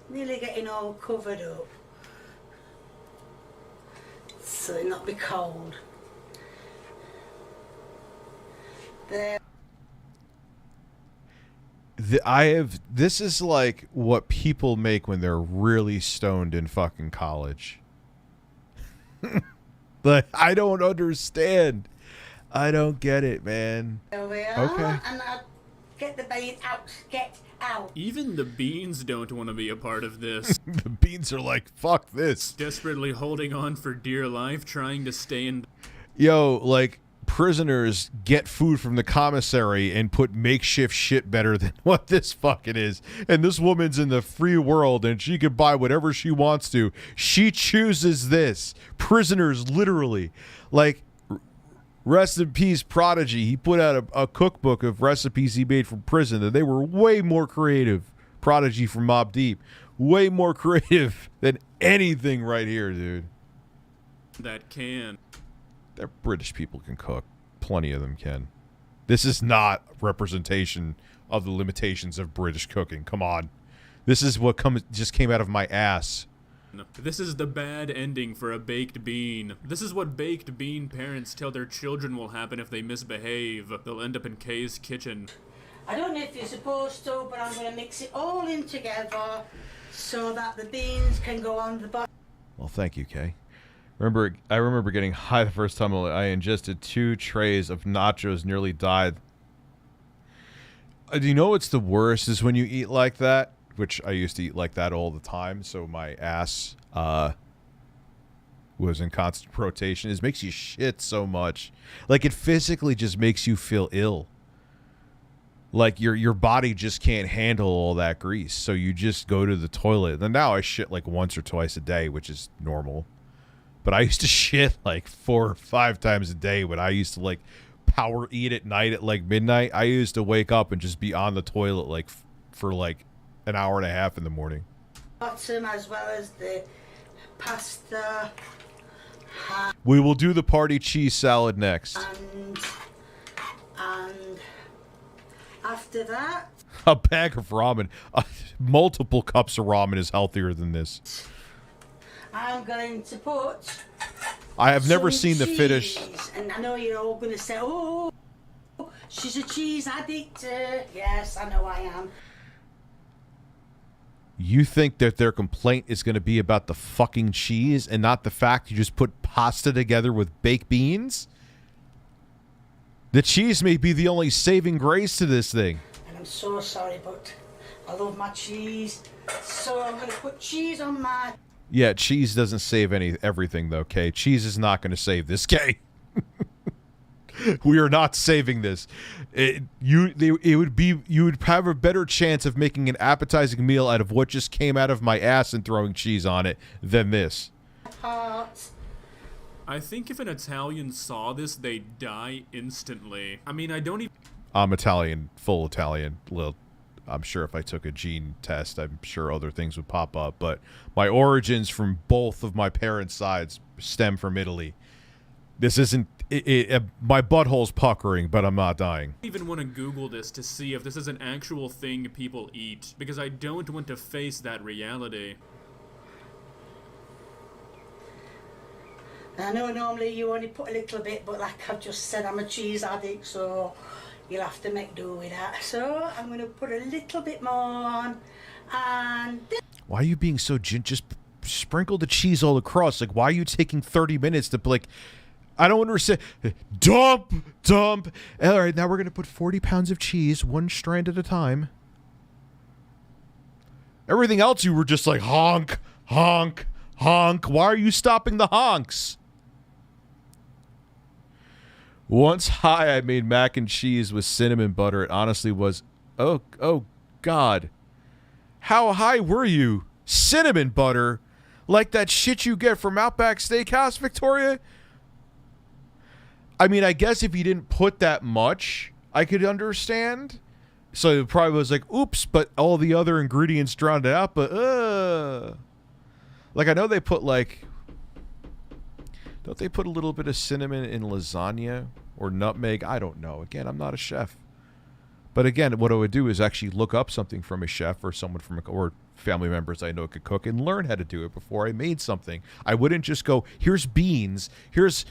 Nearly getting all covered up. So it'll not be cold. There. This is like what people make when they're really stoned in fucking college. Like, I don't understand. I don't get it, man. There we are. Okay. And I get the bean out. Get out. Even the beans don't want to be a part of this. The beans are like, fuck this. Desperately holding on for dear life, trying to stay in. Yo, like, prisoners get food from the commissary and put makeshift shit better than what this fucking is. And this woman's in the free world and she can buy whatever she wants to. She chooses this. Prisoners, literally. Like, rest in peace, Prodigy. He put out a cookbook of recipes he made from prison, and they were way more creative. Prodigy from Mobb Deep. Way more creative than anything right here, dude. That can. They're British people can cook. Plenty of them can. This is not representation of the limitations of British cooking. Come on. This is what just came out of my ass. This is the bad ending for a baked bean. This is what baked bean parents tell their children will happen if they misbehave. They'll end up in Kay's kitchen. I don't know if you're supposed to, but I'm going to mix it all in together so that the beans can go on the bottom. Well, thank you, Kay. I remember getting high the first time I ingested 2 trays of nachos, nearly died. Do you know what's the worst is when you eat like that? Which I used to eat like that all the time, so my ass was in constant rotation. It makes you shit so much. Like, it physically just makes you feel ill. Like, your body just can't handle all that grease, so you just go to the toilet. And now I shit like once or twice a day, which is normal. But I used to shit like 4 or 5 times a day when I used to like power eat at night at like midnight. I used to wake up and just be on the toilet like for like an hour and a half in the morning. Bottom as well as the pasta. We will do the party cheese salad next. And after that, a bag of ramen. Multiple cups of ramen is healthier than this. I'm going to put. I have never some seen the finish. cheese. And I know you're all going to say, "Oh, she's a cheese addict." Yes, I know I am. You think that their complaint is going to be about the fucking cheese and not the fact you just put pasta together with baked beans? The cheese may be the only saving grace to this thing. And I'm so sorry, but I love my cheese. So I'm going to put cheese on my... Yeah, cheese doesn't save everything, though, Kay. Cheese is not going to save this, Kay. We are not saving this. You would have a better chance of making an appetizing meal out of what just came out of my ass and throwing cheese on it than this. Parts. I think if an Italian saw this, they'd die instantly. I mean, I don't even... I'm Italian, full Italian. Well, I'm sure if I took a gene test, I'm sure other things would pop up. But my origins from both of my parents' sides stem from Italy. This isn't... my butthole's puckering, but I'm not dying. I even want to Google this to see if this is an actual thing people eat, because I don't want to face that reality. I know normally you only put a little bit, but like I've just said, I'm a cheese addict, so you'll have to make do with that. So I'm going to put a little bit more on, and... Why are you being so just sprinkle the cheese all across? Like, why are you taking 30 minutes to, like... I don't understand. Dump. All right, now we're going to put 40 pounds of cheese, 1 strand at a time. Everything else you were just like, honk, honk, honk. Why are you stopping the honks? Once high, I made mac and cheese with cinnamon butter. It honestly was, oh God. How high were you? Cinnamon butter? Like that shit you get from Outback Steakhouse, Victoria? I mean, I guess if you didn't put that much, I could understand. So it probably was like, oops, but all the other ingredients drowned it out, but, like, I know they put, like, don't they put a little bit of cinnamon in lasagna or nutmeg. I don't know. Again, I'm not a chef. But again, what I would do is actually look up something from a chef or someone from or family members I know could cook and learn how to do it before I made something. I wouldn't just go, here's beans, here's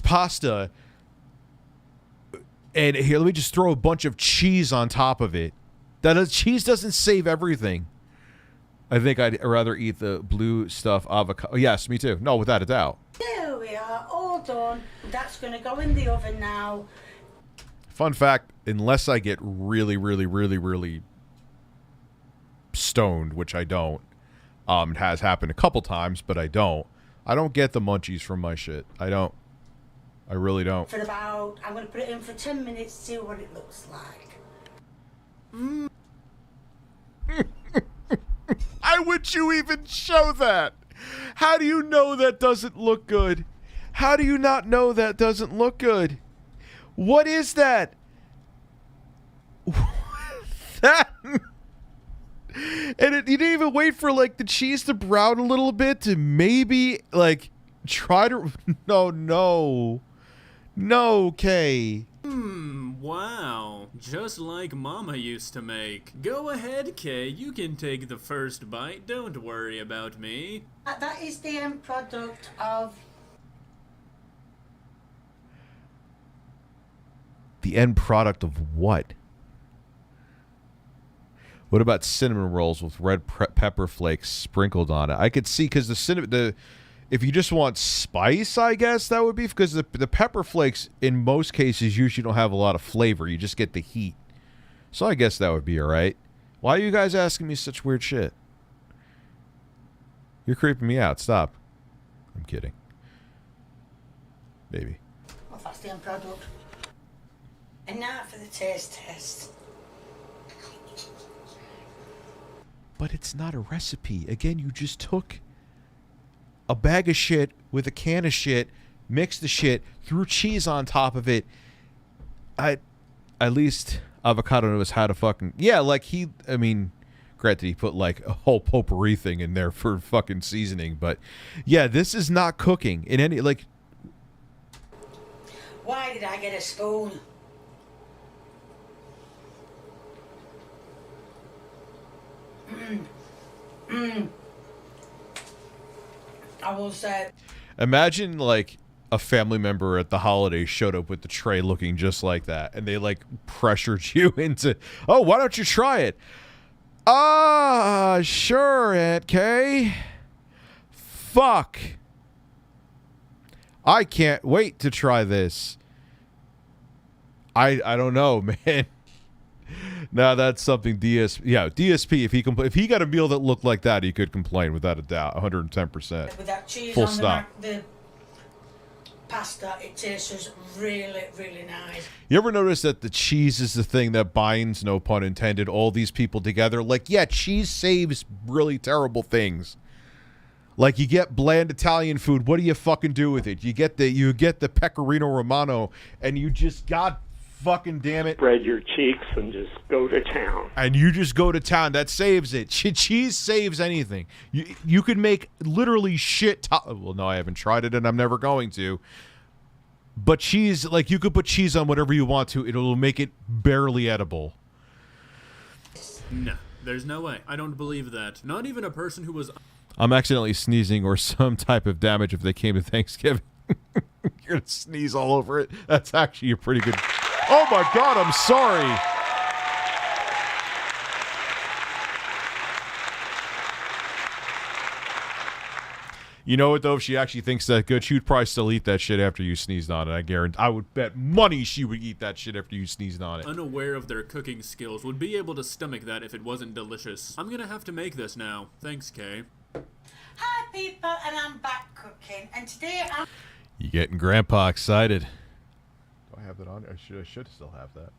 pasta, and here, let me just throw a bunch of cheese on top of it. Cheese doesn't save everything. I think I'd rather eat the blue stuff avocado. Yes, me too. No, without a doubt. There we are, all done. That's going to go in the oven now. Fun fact, unless I get really, really, really, really stoned, which I don't, it has happened a couple times, but I don't get the munchies from my shit. I don't. I really don't. For about, I'm going to put it in for 10 minutes, see what it looks like. Why would you even show that? How do you know that doesn't look good? How do you not know that doesn't look good? What is that? That... And you didn't even wait for, like, the cheese to brown a little bit to maybe, like, try to... No, Kay. Wow. Just like Mama used to make. Go ahead, Kay. You can take the first bite. Don't worry about me. That is the end product of... The end product of what? What about cinnamon rolls with red pepper flakes sprinkled on it? I could see, because if you just want spice, I guess that would be, because the pepper flakes in most cases usually don't have a lot of flavor. You just get the heat. So I guess that would be all right. Why are you guys asking me such weird shit? You're creeping me out. Stop. I'm kidding. Maybe. Well, that's the end product. And now for the taste test. But it's not a recipe. Again, you just took a bag of shit with a can of shit, mixed the shit, threw cheese on top of it. At least Avocado knows how to fucking... Yeah, like granted, he put like a whole potpourri thing in there for fucking seasoning, but yeah, this is not cooking in any, like... Why did I get a spoon? I will say. Imagine like a family member at the holidays showed up with the tray looking just like that, and they like pressured you into, oh, why don't you try it? Sure, Aunt Kay. Fuck. I can't wait to try this. I don't know, man. Now that's something DSP. If he got a meal that looked like that, he could complain without a doubt, 110%. With that cheese Full on stop. the pasta, it tastes really, really nice. You ever notice that the cheese is the thing that binds, no pun intended, all these people together? Like, yeah, cheese saves really terrible things. Like, you get bland Italian food, what do you fucking do with it? You get the Pecorino Romano, and you just got fucking damn it. Spread your cheeks and just go to town. And you just go to town. That saves it. Cheese saves anything. You could make literally shit. Well, no, I haven't tried it, and I'm never going to. But cheese, like, you could put cheese on whatever you want to. It'll make it barely edible. No, there's no way. I don't believe that. Not even a person who was... I'm accidentally sneezing or some type of damage if they came to Thanksgiving. You're going to sneeze all over it. That's actually a pretty good... Oh my God, I'm sorry. You know what, though? If she actually thinks that good, she would probably still eat that shit after you sneezed on it. I guarantee. I would bet money she would eat that shit after you sneezed on it. Unaware of their cooking skills would be able to stomach that if it wasn't delicious. I'm gonna have to make this now. Thanks, Kay. Hi, people, and I'm back cooking. And today I'm... You getting Grandpa excited? Do I have that on? I should still have that.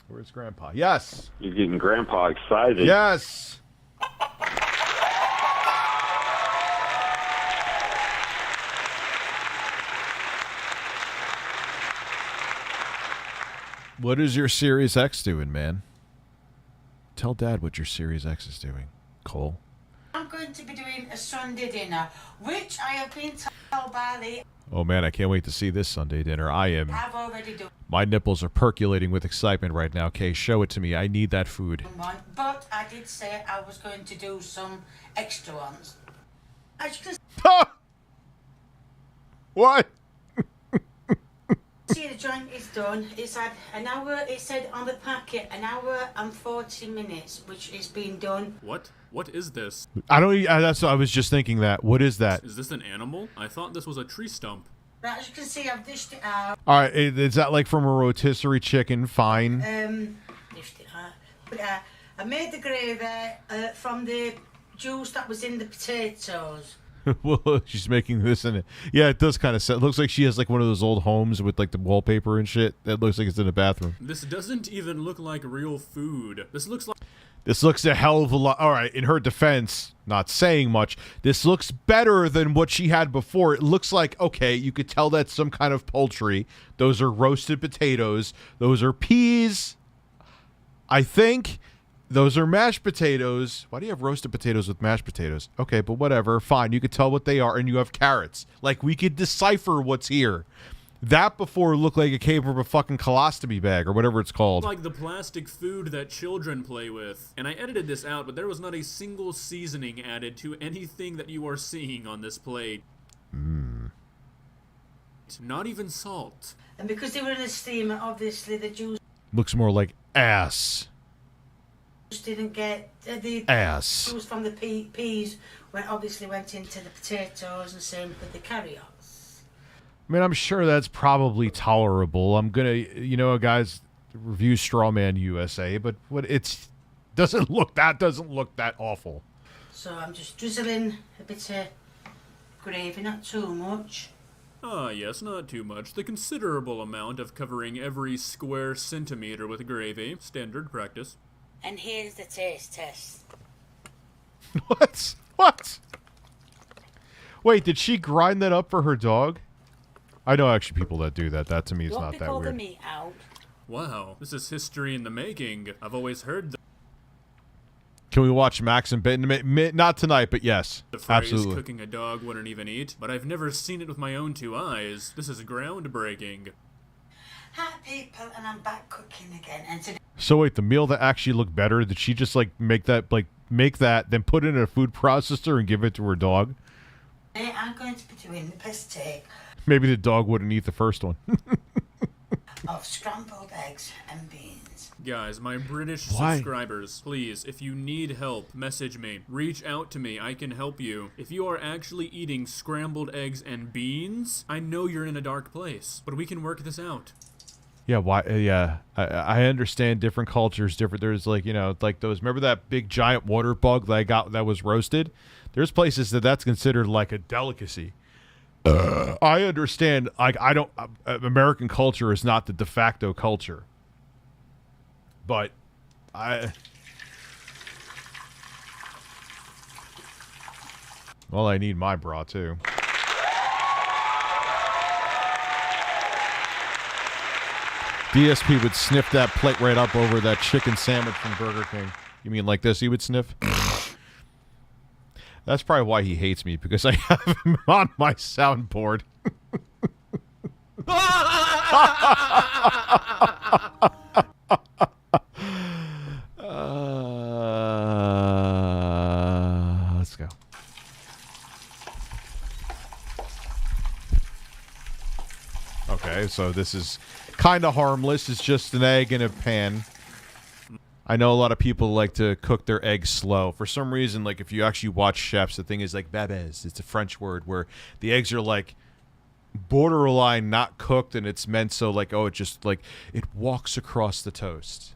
Where's Grandpa? Yes. You're getting Grandpa excited. Yes. What is your Series X doing, man? Tell Dad what your Series X is doing, Cole. I'm going to be doing a Sunday dinner, which I have been told by the... Oh man, I can't wait to see this Sunday dinner. I've already done My nipples are percolating with excitement right now. Kay, show it to me. I need that food. one, but I did say I was going to do some extra ones. As you can What? see, the joint is done. It's had an hour, it said on the packet, an hour and 40 minutes, which is being done. What? What is this? I don't. That's. I was just thinking that. What is that? Is this an animal? I thought this was a tree stump. But as you can see, I've dished it out. All right. Is that like from a rotisserie chicken? Fine. Dished it out. But, I made the gravy from the juice that was in the potatoes. Well, she's making this in it. Yeah, it does kind of. It looks like she has like one of those old homes with like the wallpaper and shit. That looks like it's in a bathroom. This doesn't even look like real food. This looks like... This looks a hell of a lot. All right, in her defense, not saying much, this looks better than what she had before. It looks like, okay, you could tell that's some kind of poultry. Those are roasted potatoes. Those are peas. I think those are mashed potatoes. Why do you have roasted potatoes with mashed potatoes? Okay, but whatever. Fine, you could tell what they are, and you have carrots. Like, we could decipher what's here. That before looked like it came from a fucking colostomy bag or whatever it's called. like the plastic food that children play with. And I edited this out, but there was not a single seasoning added to anything that you are seeing on this plate. Not even salt. And because they were in a steamer, obviously the juice Looks more like ass. didn't get the Ass. juice from the peas obviously went into the potatoes, and same with the carrots. I mean, I'm sure that's probably tolerable. I'm gonna, guys, review Strawman USA, but doesn't look that awful. So I'm just drizzling a bit of gravy, not too much. Ah, yes, not too much. The considerable amount of covering every square centimeter with gravy. Standard practice. And here's the taste test. What? Wait, did she grind that up for her dog? I know actually people that do that. That to me is not that Before the weird. meat out. Wow, this is history in the making. I've always heard Can we watch Max and Ben? Not tonight, but yes, the phrase absolutely. cooking a dog wouldn't even eat, but I've never seen it with my own two eyes. This is groundbreaking. Hi people, and I'm back cooking again. And today So wait, the meal that actually looked better, did she just make that, then put it in a food processor and give it to her dog? I'm going to be doing the best take Maybe the dog wouldn't eat the first one. of scrambled eggs and beans. Guys, my British Why? subscribers, please, if you need help, message me. Reach out to me. I can help you. If you are actually eating scrambled eggs and beans, I know you're in a dark place, but we can work this out. Yeah, why? Yeah, I understand different cultures, different. There's like those. Remember that big giant water bug that I got that was roasted? There's places that's considered like a delicacy. I understand. I don't. American culture is not the de facto culture, but well, I need my bra too. DSP would sniff that plate right up over that chicken sandwich from Burger King. You mean like this? He would sniff? That's probably why he hates me, because I have him on my soundboard. Let's go. Okay, so this is kind of harmless. It's just an egg in a pan. I know a lot of people like to cook their eggs slow. For some reason, like if you actually watch chefs, the thing is like babes. It's a French word where the eggs are like borderline not cooked, and it's meant so like, oh, it just like it walks across the toast.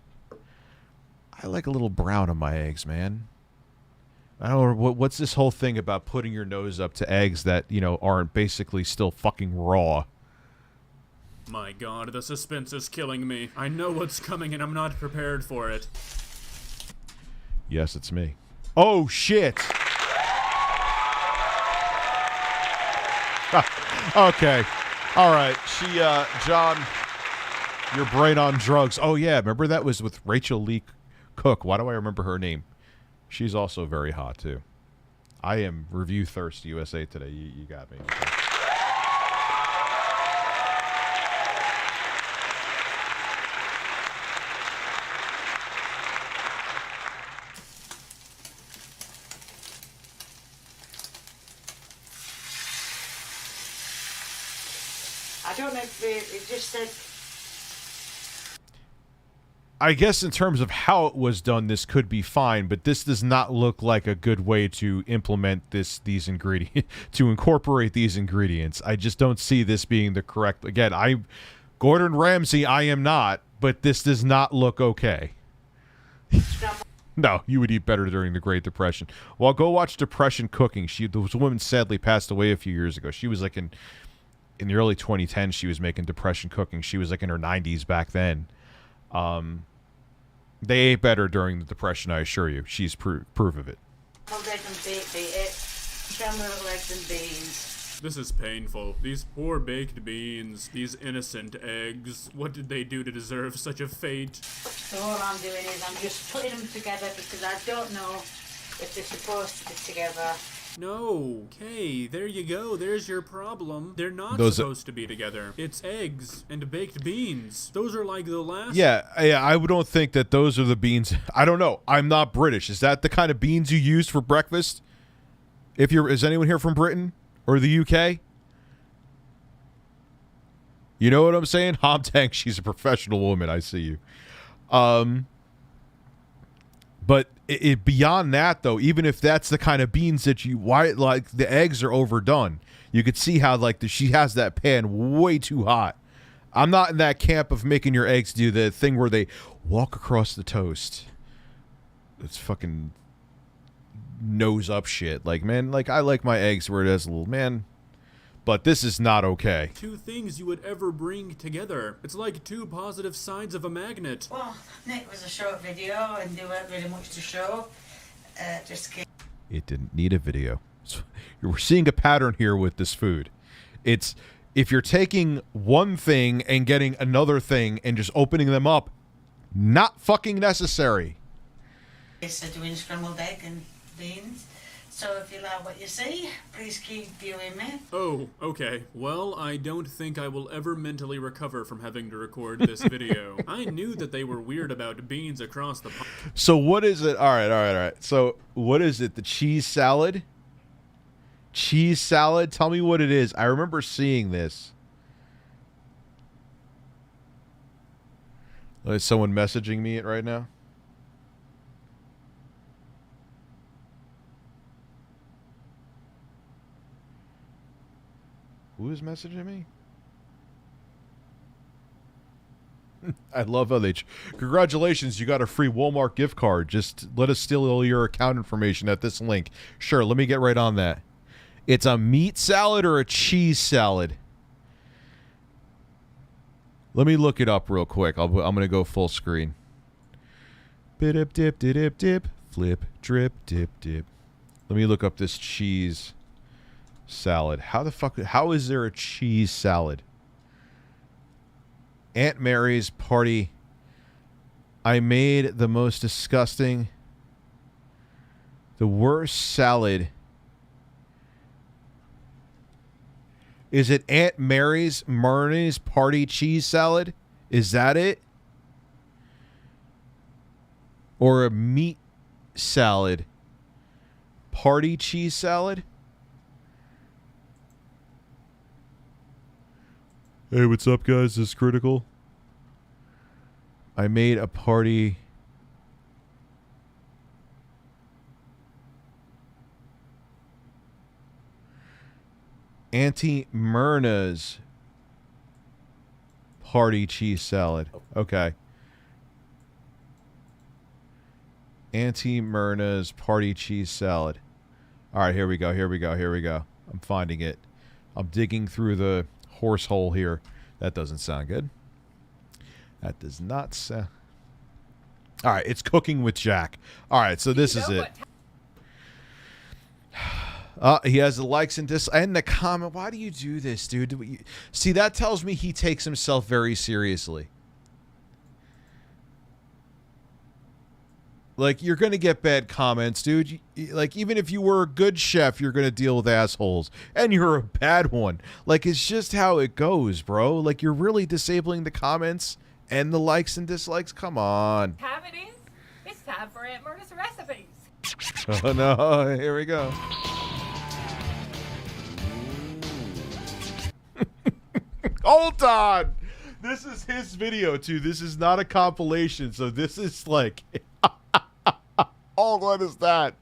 I like a little brown on my eggs, man. I don't know what's this whole thing about putting your nose up to eggs that, aren't basically still fucking raw. My god, the suspense is killing me. I know what's coming and I'm not prepared for it. Yes, it's me. Oh, shit. Okay. All right. John, your brain on drugs. Oh, yeah. Remember that was with Rachel Lee Cook. Why do I remember her name? She's also very hot, too. I am Review Thirst USA today. You got me. Okay. don't know if it just said. I guess in terms of how it was done, this could be fine, but this does not look like a good way to implement these ingredients, to incorporate these ingredients. I just don't see this being the correct. Again, Gordon Ramsay, I am not, but this does not look okay. No, you would eat better during the Great Depression. Well, go watch Depression Cooking. This woman sadly passed away a few years ago. She was like in the early 2010s. She was making Depression Cooking. She was like in her 90s back then. They ate better during the Depression, I assure you. She's proof of it. Scrambled eggs and beans. This is painful. These poor baked beans, these innocent eggs. What did they do to deserve such a fate? So all I'm doing is I'm just putting them together because I don't know if they're supposed to be together. No. Okay, there you go. There's your problem. They're not supposed to be together. It's eggs and baked beans. Those are like the last... Yeah, I don't think that those are the beans. I don't know. I'm not British. Is that the kind of beans you use for breakfast? Is anyone here from Britain or the UK? You know what I'm saying? Hom Tank, she's a professional woman. I see you. But beyond that, though, even if that's the kind of beans that like the eggs are overdone. You could see how she has that pan way too hot. I'm not in that camp of making your eggs do the thing where they walk across the toast. It's fucking nose up shit. Like, man, I like my eggs where it has a little, man. But this is not okay. Two things you would ever bring together. It's like two positive sides of a magnet. Well, Nick was a short video and there weren't really much to show. It didn't need a video. So we're seeing a pattern here with this food. It's if you're taking one thing and getting another thing and just opening them up, not fucking necessary. It's doing scrambled egg and beans. So if you like what you see, please keep viewing me. Oh, okay. Well, I don't think I will ever mentally recover from having to record this video. I knew that they were weird about beans across the pond. So what is it? All right. So what is it? The cheese salad? Cheese salad? Tell me what it is. I remember seeing this. Is someone messaging me it right now? Who is messaging me? I love how they... Congratulations, you got a free Walmart gift card. Just let us steal all your account information at this link. Sure, let me get right on that. It's a meat salad or a cheese salad? Let me look it up real quick. I'm going to go full screen. Bidip dip dip dip. Flip drip dip dip. Let me look up this cheese salad. How is there a cheese salad? Aunt Mary's party. I made the most disgusting, the worst salad. Is it Aunt Mary's party cheese salad? Is that it? Or a meat salad? Party cheese salad? Hey, what's up, guys? This is Critical. I made a party. Auntie Myrna's party cheese salad. Okay. Auntie Myrna's party cheese salad. All right, here we go. I'm finding it. I'm digging through the horse hole here. That doesn't sound good. That does not sound... All right, it's Cooking with Jack. All right, so this is it. He has the likes and and the comment. Why do you do this, dude? See, that tells me he takes himself very seriously. Like, you're going to get bad comments, dude. Like, even if you were a good chef, you're going to deal with assholes. And you're a bad one. Like, it's just how it goes, bro. Like, you're really disabling the comments and the likes and dislikes. Come on. Happening? It's time for Aunt Myrna's recipes. Oh, no. Here we go. Hold on. This is his video, too. This is not a compilation, so this is like... Oh, what is that?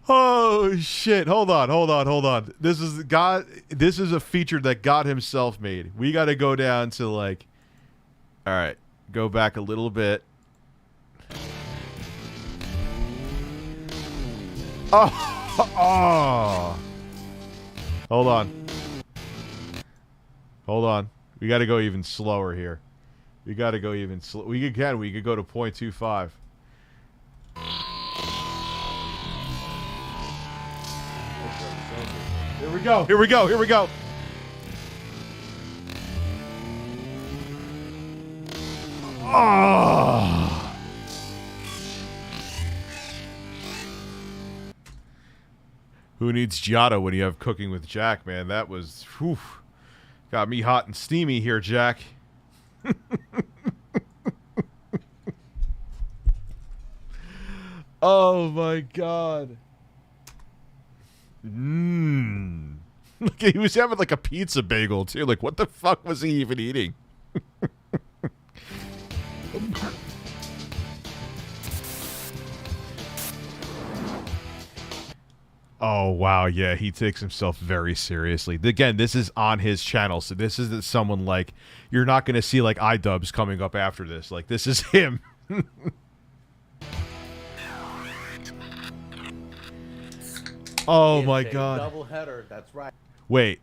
Oh shit. Hold on. This is a feature that God himself made. We got to go down to like, all right, go back a little bit. Oh. Hold on. We got to go even slower here. We got to go even slow. We could go to 0.25. Here we go. Oh. Who needs Giada when you have Cooking with Jack, man? That was, whew, got me hot and steamy here, Jack. Oh my God. Look, he was having like a pizza bagel too. Like, what the fuck was he even eating? Oh, wow. Yeah, he takes himself very seriously. Again, this is on his channel, so this isn't someone like... You're not going to see, like, iDubbbz coming up after this. Like, this is him. Oh, my God. Double header, that's right. Wait.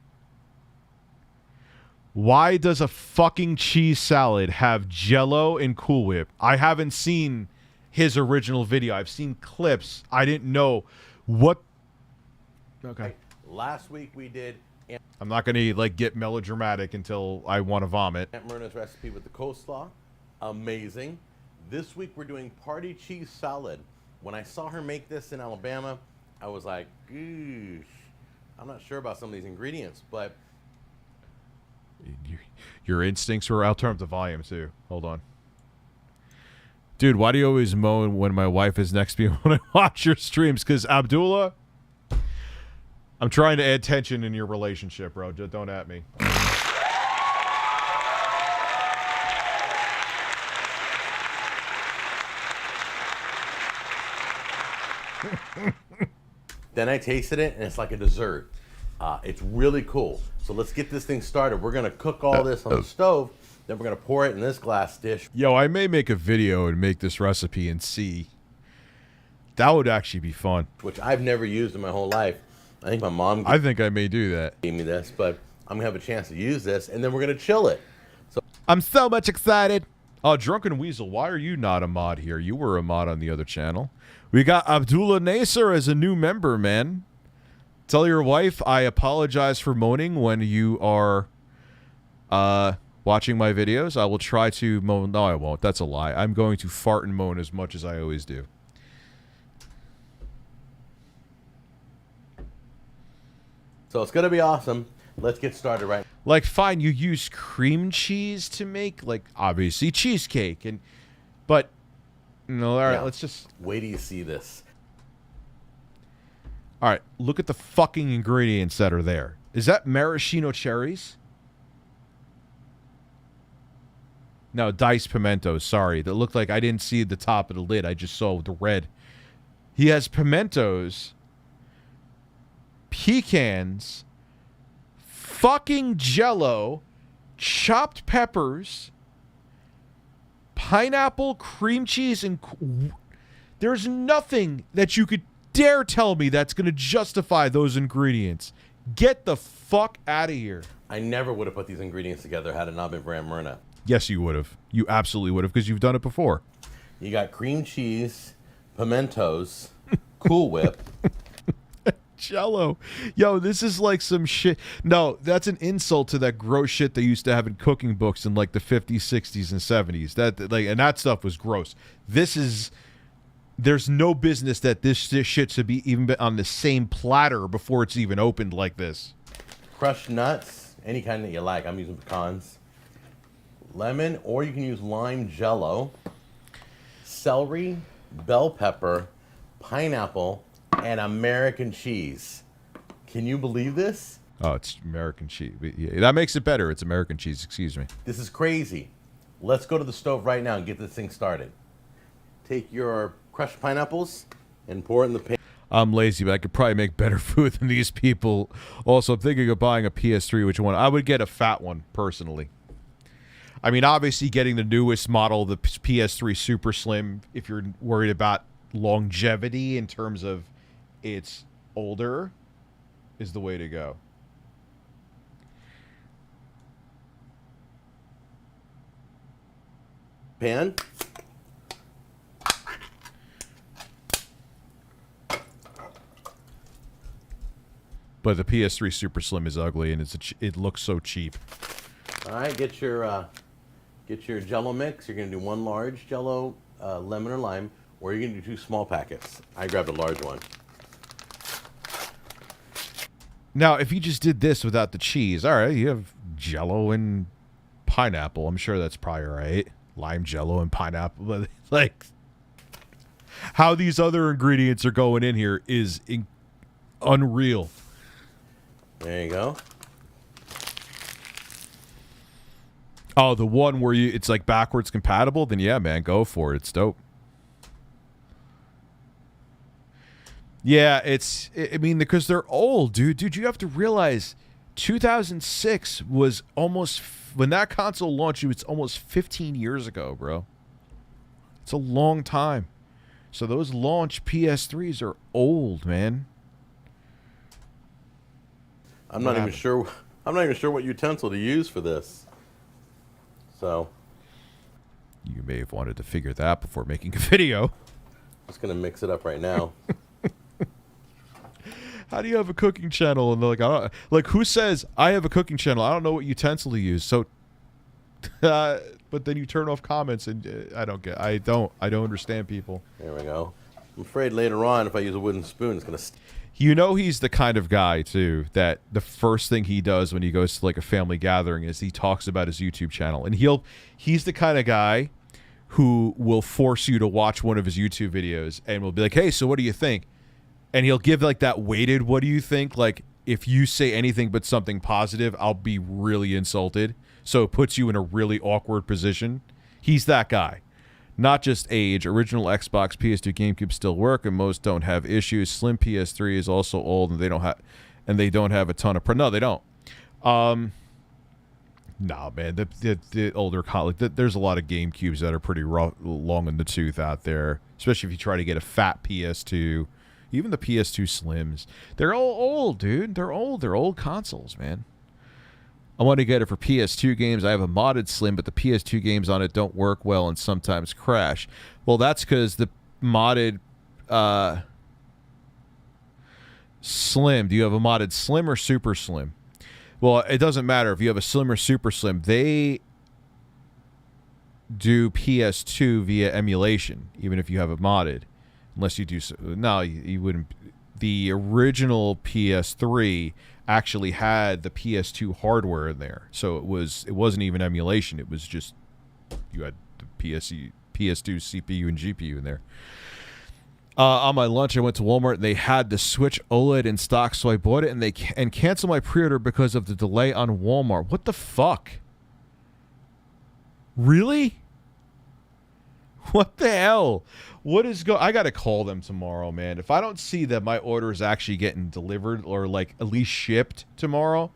Why does a fucking cheese salad have Jell-O and Cool Whip? I haven't seen his original video. I've seen clips. I didn't know what... Okay. Last week we did I'm not going to like get melodramatic until I want to vomit. Aunt Myrna's recipe with the coleslaw. Amazing. This week we're doing party cheese salad. When I saw her make this in Alabama, I was like, "Goosh, I'm not sure about some of these ingredients," but your instincts were... I'll turn up the volume too. Hold on. Dude, why do you always moan when my wife is next to me when I watch your streams? Because Abdullah, I'm trying to add tension in your relationship, bro. Just don't at me. Then I tasted it, and it's like a dessert. It's really cool. So let's get this thing started. We're going to cook all this on the stove. Then we're going to pour it in this glass dish. Yo, I may make a video and make this recipe and see. That would actually be fun. Which I've never used in my whole life. I think my mom I think I may do that. Gave me this, but I'm going to have a chance to use this, and then we're going to chill it. So I'm so much excited. Oh, Drunken Weasel, why are you not a mod here? You were a mod on the other channel. We got Abdullah Nasser as a new member, man. Tell your wife I apologize for moaning when you are watching my videos. I will try to moan. No, I won't. That's a lie. I'm going to fart and moan as much as I always do. So it's going to be awesome. Let's get started right now. Like, fine, you use cream cheese to make, like, obviously cheesecake. But, you know, all right, let's just... Wait till you see this. All right, look at the fucking ingredients that are there. Is that maraschino cherries? No, diced pimentos, sorry. That looked like I didn't see the top of the lid. I just saw the red. He has pimentos, pecans, fucking Jell-O, chopped peppers, pineapple, cream cheese, and... There's nothing that you could dare tell me that's going to justify those ingredients. Get the fuck out of here. I never would have put these ingredients together had it not been for Aunt Myrna. Yes, you would have. You absolutely would have, because you've done it before. You got cream cheese, pimentos, Cool Whip. Jell-O. Yo, this is like some shit. No, that's an insult to that gross shit they used to have in cooking books in like the 50s, 60s, and 70s. That like, and that stuff was gross. This is... There's no business that this shit should be even on the same platter before it's even opened like this. Crushed nuts, any kind that you like. I'm using pecans. Lemon, or you can use lime Jell-O. celery, bell pepper, pineapple, and American cheese. Can you believe this? Oh, it's American cheese. Yeah, that makes it better. It's American cheese. Excuse me. This is crazy. Let's go to the stove right now and get this thing started. Take your crushed pineapples and pour it in the pan. I'm lazy, but I could probably make better food than these people. Also, I'm thinking of buying a PS3. Which one? I would get a fat one, personally. I mean, obviously, getting the newest model, the PS3 Super Slim, if you're worried about longevity in terms of it's older, is the way to go. Pan. But the PS3 Super Slim is ugly, and it looks so cheap. All right, get your Jello mix. You're gonna do 1 large Jello, lemon or lime, or you're gonna do 2 small packets. I grabbed a large one. Now, if you just did this without the cheese, all right, you have Jello and pineapple. I'm sure that's probably right. Lime Jello and pineapple, but like how these other ingredients are going in here is unreal. There you go. Oh, the one where it's like backwards compatible, then yeah, man, go for it. It's dope. Yeah, I mean, because they're old, dude. Dude, you have to realize 2006 was almost, when that console launched, it's almost 15 years ago, bro. It's a long time. So those launch PS3s are old, man. I'm not even sure what utensil to use for this. So you may have wanted to figure that before making a video. Just gonna mix it up right now. How do you have a cooking channel? And they're like, I don't, like, who says I have a cooking channel? I don't know what utensil to use. So, but then you turn off comments, and I don't understand people. There we go. I'm afraid later on, if I use a wooden spoon, it's gonna. You know, he's the kind of guy too that the first thing he does when he goes to like a family gathering is he talks about his YouTube channel, and he's the kind of guy who will force you to watch one of his YouTube videos and will be like, hey, so what do you think? And he'll give like that weighted, what do you think? Like, if you say anything but something positive, I'll be really insulted. So it puts you in a really awkward position. He's that guy. Not just age. Original Xbox, PS2, GameCube still work, and most don't have issues. Slim PS3 is also old, and they don't have a ton of. No, they don't. No, man. The older there's a lot of GameCubes that are pretty long in the tooth out there, especially if you try to get a fat PS2. Even the PS2 Slims, they're all old, dude. They're old. They're old consoles, man. I want to get it for PS2 games. I have a modded Slim, but the PS2 games on it don't work well and sometimes crash. Well, that's because the modded Slim. Do you have a modded Slim or Super Slim? Well, it doesn't matter if you have a Slim or Super Slim. They do PS2 via emulation, even if you have it modded. Unless you do so. No, you wouldn't. The original PS3 actually had the PS2 hardware in there, so it wasn't even emulation. It was just you had the PS2 CPU and GPU in there. On my lunch, I went to Walmart and they had the Switch OLED in stock, so I bought it and canceled my pre-order because of the delay on Walmart. What the fuck? Really? What the hell? I gotta call them tomorrow, man. If I don't see that my order is actually getting delivered or like at least shipped tomorrow,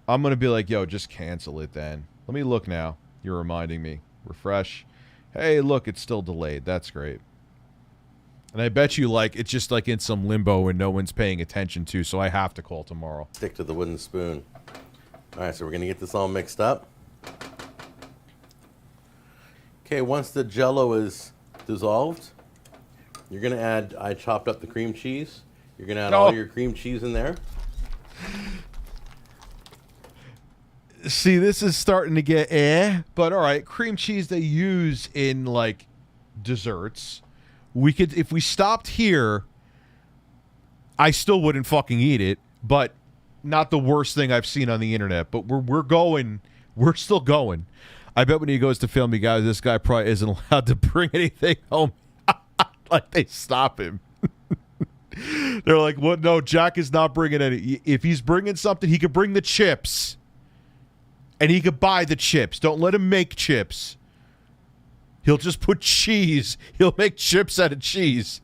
I'm gonna be like, yo, just cancel it then. Let me look now. You're reminding me. Refresh. Hey, look, it's still delayed. That's great. And I bet you like it's just like in some limbo and no one's paying attention to, so I have to call tomorrow. Stick to the wooden spoon. All right, so we're gonna get this all mixed up. Okay, once the Jello is dissolved, you're going to add, I chopped up the cream cheese. You're going to add all your cream cheese in there. See, this is starting to get but all right, cream cheese they use in like desserts. We could, if we stopped here, I still wouldn't fucking eat it, but not the worst thing I've seen on the internet, but we're still going. I bet when he goes to Family Guy, this guy probably isn't allowed to bring anything home. Like, they stop him. They're like, "What? No, Jack is not bringing any. If he's bringing something, he could bring the chips. And he could buy the chips. Don't let him make chips. He'll just put cheese. He'll make chips out of cheese."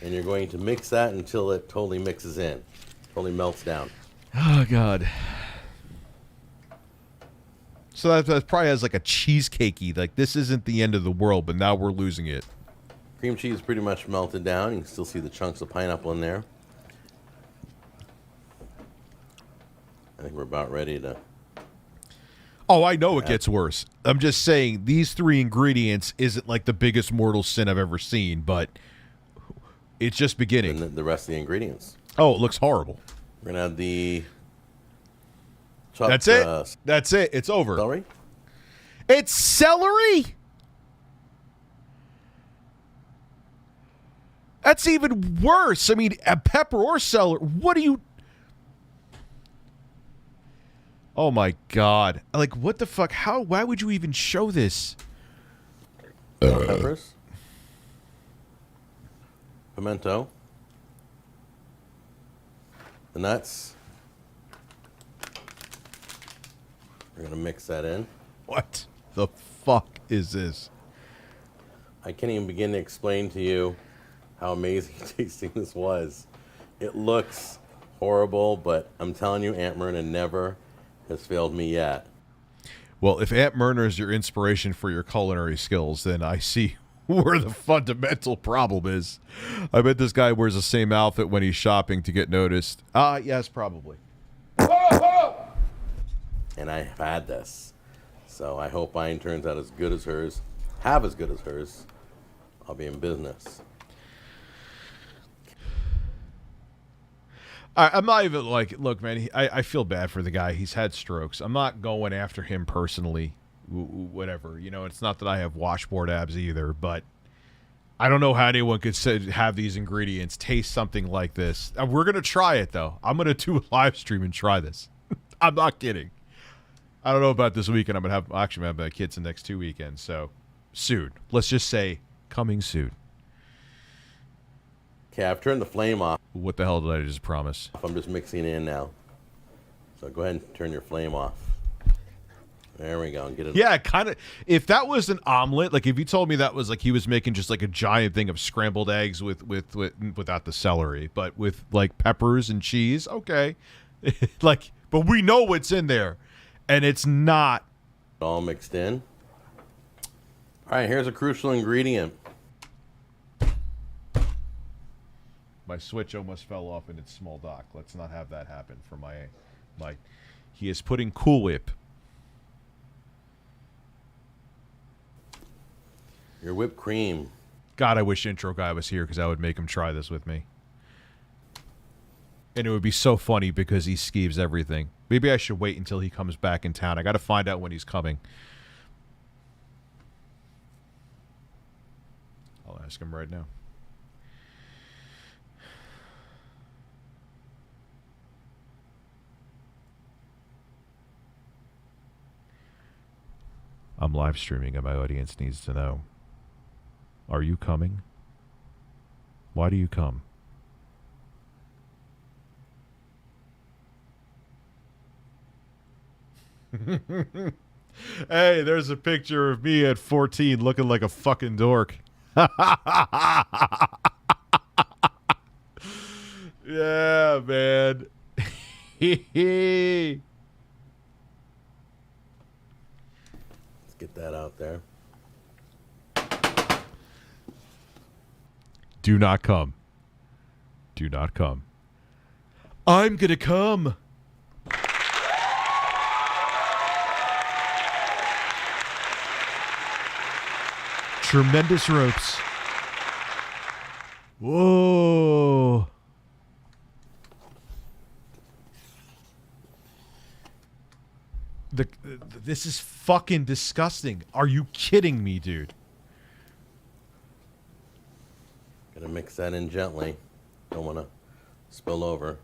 And you're going to mix that until it totally mixes in. Totally melts down. Oh, God. So that probably has like a cheesecakey. Like, this isn't the end of the world, but now we're losing it. Cream cheese pretty much melted down. You can still see the chunks of pineapple in there. I think we're about ready to... Oh, I know it gets worse. I'm just saying, these 3 ingredients isn't like the biggest mortal sin I've ever seen, but it's just beginning. And the rest of the ingredients. Oh, it looks horrible. We're going to add the... chopped, That's it. That's it. It's over. Celery? It's celery? That's even worse. I mean, a pepper or celery. What do you... Oh, my God. Like, what the fuck? Why would you even show this? Peppers. Pimento. The nuts. We're going to mix that in. What the fuck is this? I can't even begin to explain to you how amazing tasting this was. It looks horrible, but I'm telling you, Aunt Myrna never has failed me yet. Well, if Aunt Myrna is your inspiration for your culinary skills, then I see where the fundamental problem is. I bet this guy wears the same outfit when he's shopping to get noticed. Yes, probably. And I've had this. So I hope mine turns out as good as hers. Have as good as hers. I'll be in business. I'm not even like, look, man, I feel bad for the guy. He's had strokes. I'm not going after him personally, whatever. You know, it's not that I have washboard abs either, but I don't know how anyone could have these ingredients taste something like this. We're going to try it, though. I'm going to do a live stream and try this. I'm not kidding. I don't know about this weekend. I'm going to have my kids the next 2 weekends, so soon. Let's just say coming soon. Okay, I've turned the flame off. What the hell did I just promise? I'm just mixing it in now. So go ahead and turn your flame off. There we go. And get it. Yeah, kind of. If that was an omelet, like if you told me that was like he was making just like a giant thing of scrambled eggs without the celery, but with like peppers and cheese, okay. Like, but we know what's in there, and it's not all mixed in. All right, here's a crucial ingredient. My Switch almost fell off in its small dock. Let's not have that happen for my. He is putting Cool Whip. Your whipped cream. God, I wish Intro Guy was here because I would make him try this with me. And it would be so funny because he skeeves everything. Maybe I should wait until he comes back in town. I got to find out when he's coming. I'll ask him right now. I'm live streaming and my audience needs to know. Are you coming? Why do you come? Hey, there's a picture of me at 14 looking like a fucking dork. Yeah, man. Get that out there. Do not come. Do not come. I'm gonna come. Tremendous ropes. Whoa. This is fucking disgusting. Are you kidding me, dude? Gonna mix that in gently. Don't want to spill over.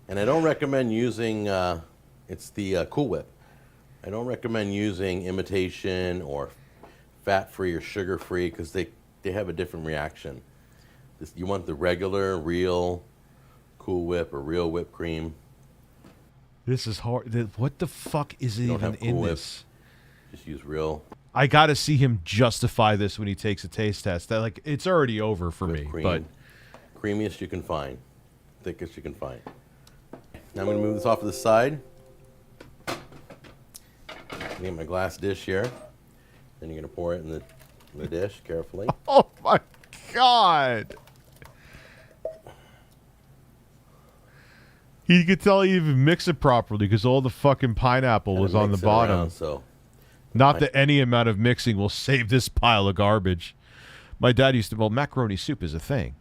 And I don't recommend using, it's the Cool Whip. I don't recommend using imitation or fat-free or sugar-free because they have a different reaction. You want the regular, real Cool Whip or real whipped cream. This is hard. What the fuck is even in this? Just use real. I got to see him justify this when he takes a taste test. That, like, it's already over for me. Cream. But creamiest you can find, thickest you can find. Now I'm going to move this off to the side. Get my glass dish here. Then you're going to pour it in the dish carefully. Oh my God! You could tell he even mix it properly because all the fucking pineapple was on the bottom. Around, so not that any amount of mixing will save this pile of garbage. My dad used to. Well, macaroni soup is a thing.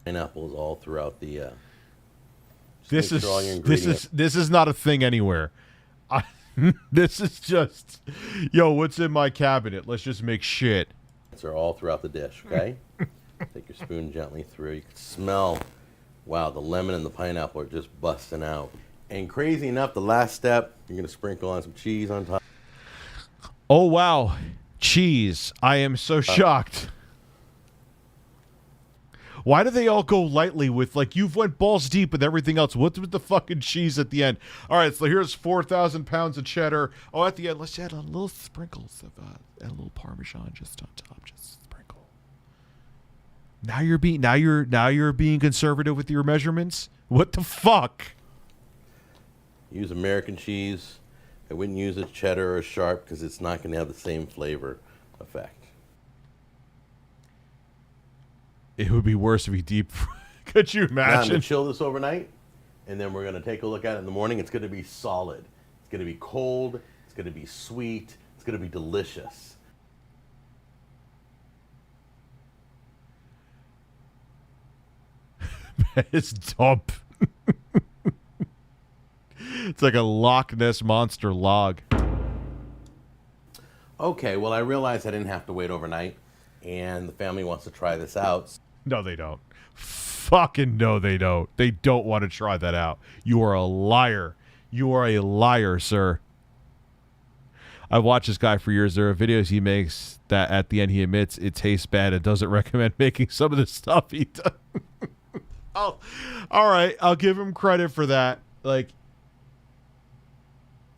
Pineapple is all throughout the. This is not a thing anywhere. This is just, yo, what's in my cabinet? Let's just make shit. They're all throughout the dish. Okay. Take your spoon gently through. You can smell. Wow, the lemon and the pineapple are just busting out. And crazy enough, the last step, you're going to sprinkle on some cheese on top. Oh, wow. Cheese. I am so shocked. Why do they all go lightly with, like, you've went balls deep with everything else? What's with the fucking cheese at the end? All right, so here's 4,000 pounds of cheddar. Oh, at the end, let's add a little sprinkles of, add a little Parmesan just on top, just sprinkle. Now you're being conservative with your measurements? What the fuck? Use American cheese. I wouldn't use a cheddar or sharp because it's not going to have the same flavor effect. It would be worse if he deep. Could you Now I'm imagine? going to chill this overnight, and then we're going to take a look at it in the morning. It's going to be solid. It's going to be cold. It's going to be sweet. It's going to be delicious. It's dump. It's like a Loch Ness monster log. Okay, well, I realized I didn't have to wait overnight, and the family wants to try this out. No, they don't. Fucking no, they don't. They don't want to try that out. You are a liar. You are a liar, sir. I've watched this guy for years. There are videos he makes that at the end he admits it tastes bad and doesn't recommend making some of the stuff he does. Oh, all right. I'll give him credit for that. Like,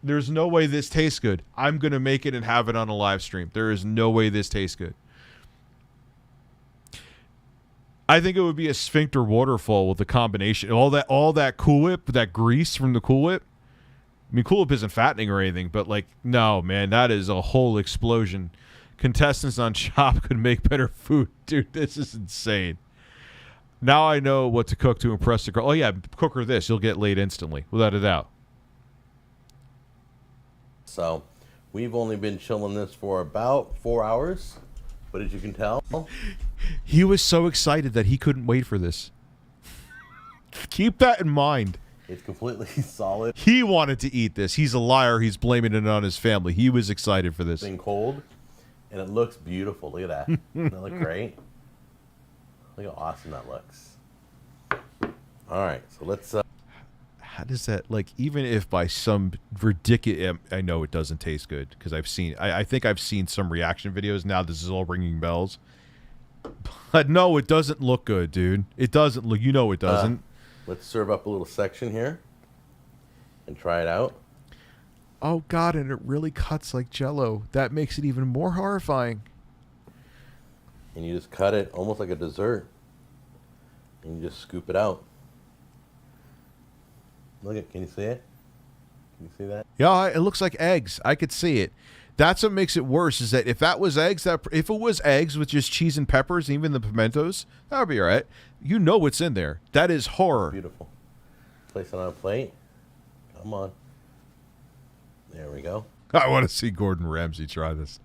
there's no way this tastes good. I'm going to make it and have it on a live stream. There is no way this tastes good. I think it would be a sphincter waterfall with the combination. All that Cool Whip, that grease from the Cool Whip. I mean, Cool Whip isn't fattening or anything, but like, no, man, that is a whole explosion. Contestants on Chop could make better food. Dude, this is insane. Now I know what to cook to impress the girl. Oh, yeah, cook her this. You'll get laid instantly, without a doubt. So we've only been chilling this for about 4 hours, but as you can tell, he was so excited that he couldn't wait for this. Keep that in mind. It's completely solid. He wanted to eat this. He's a liar. He's blaming it on his family. He was excited for this. It's been cold, and it looks beautiful. Look at that. Doesn't that look great? Look how awesome that looks. All right, so let's... How does that, like, even if by some ridiculous... I know it doesn't taste good, because I've seen... I think I've seen some reaction videos now. This is all ringing bells. But no, it doesn't look good, dude. It doesn't look... You know it doesn't. Let's serve up a little section here and try it out. Oh, God, and it really cuts like Jell-O. That makes it even more horrifying. And you just cut it almost like a dessert. And you just scoop it out. Look at, can you see it? Can you see that? Yeah, it looks like eggs. I could see it. That's what makes it worse, is that if that was eggs, if it was eggs with just cheese and peppers, even the pimentos, that would be all right. You know what's in there. That is horror. Beautiful. Place it on a plate. Come on. There we go. I want to see Gordon Ramsay try this.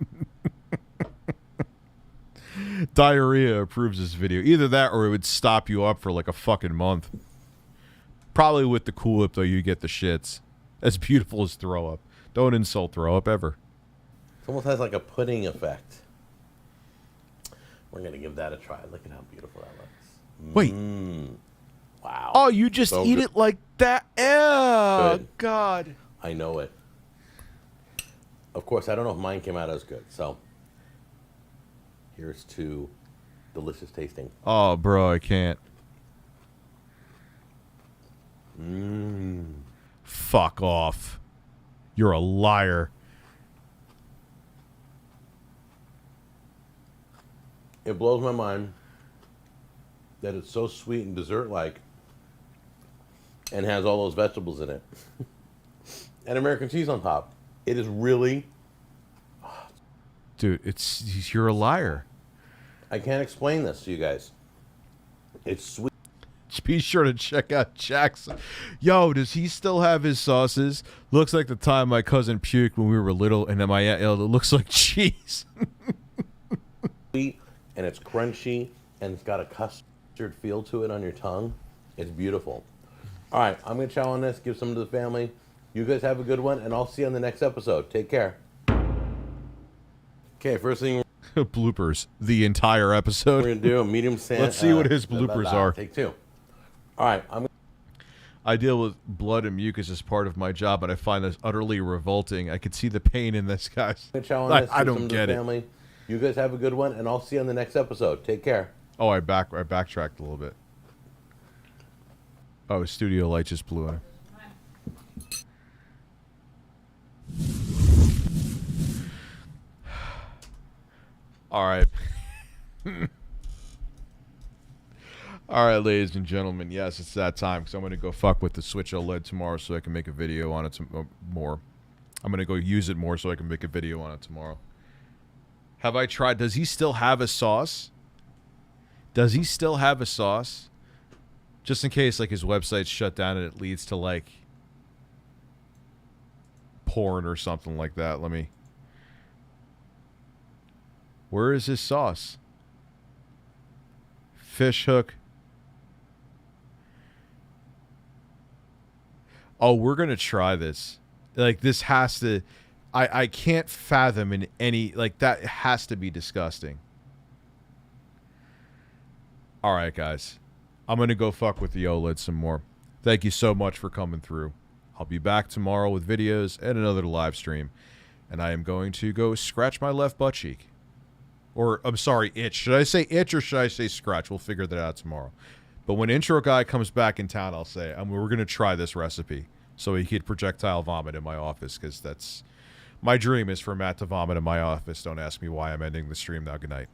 Diarrhea approves this video. Either that or it would stop you up for like a fucking month. Probably with the Cool Whip, though, you get the shits. As beautiful as throw up. Don't insult throw up ever. It almost has like a pudding effect. We're going to give that a try. Look at how beautiful that looks. Wait. Wow. Oh, you just So eat good. it like that? Oh, Good. God. I know it. Of course, I don't know if mine came out as good. So here's to delicious tasting. Oh, bro, I can't. Fuck off. You're a liar. It blows my mind that it's so sweet and dessert-like and has all those vegetables in it. And American cheese on top. It is really... Dude, you're a liar. I can't explain this to you guys. It's sweet. Be sure to check out Jackson. Yo, does he still have his sauces? Looks like the time my cousin puked when we were little, and then it looks like cheese. Sweet, and it's crunchy, and it's got a custard feel to it on your tongue. It's beautiful. All right, I'm going to chow on this, give some to the family. You guys have a good one, and I'll see you on the next episode. Take care. Okay, first thing Bloopers. The entire episode. we're going to do, a medium sand. Let's see what his bloopers are. Take two. All right, I deal with blood and mucus as part of my job, and I find this utterly revolting. I could see the pain in this, guys. I'm going to chow on this, I give don't some to get the it. family. You guys have a good one, and I'll see you on the next episode. Take care. Oh, I backtracked a little bit. Oh, his studio light just blew out. All right. All right, ladies and gentlemen. Yes, it's that time because I'm going to go fuck with the Switch OLED tomorrow so I can make a video on it more. I'm going to go use it more so I can make a video on it tomorrow. Have I tried? Does he still have a sauce? Does he still have a sauce? Just in case, like, his website's shut down and it leads to, like, porn or something like that. Let me... Where is his sauce? Fish hook. Oh, we're going to try this. Like, this has to... I can't fathom in any... Like, that has to be disgusting. All right, guys. I'm going to go fuck with the OLED some more. Thank you so much for coming through. I'll be back tomorrow with videos and another live stream. And I am going to go scratch my left butt cheek. Or, I'm sorry, itch. Should I say itch or should I say scratch? We'll figure that out tomorrow. But when Intro Guy comes back in town, I'll say, we're going to try this recipe. So he could projectile vomit in my office, because that's... My dream is for Matt to vomit in my office. Don't ask me why. I'm ending the stream now. Good night.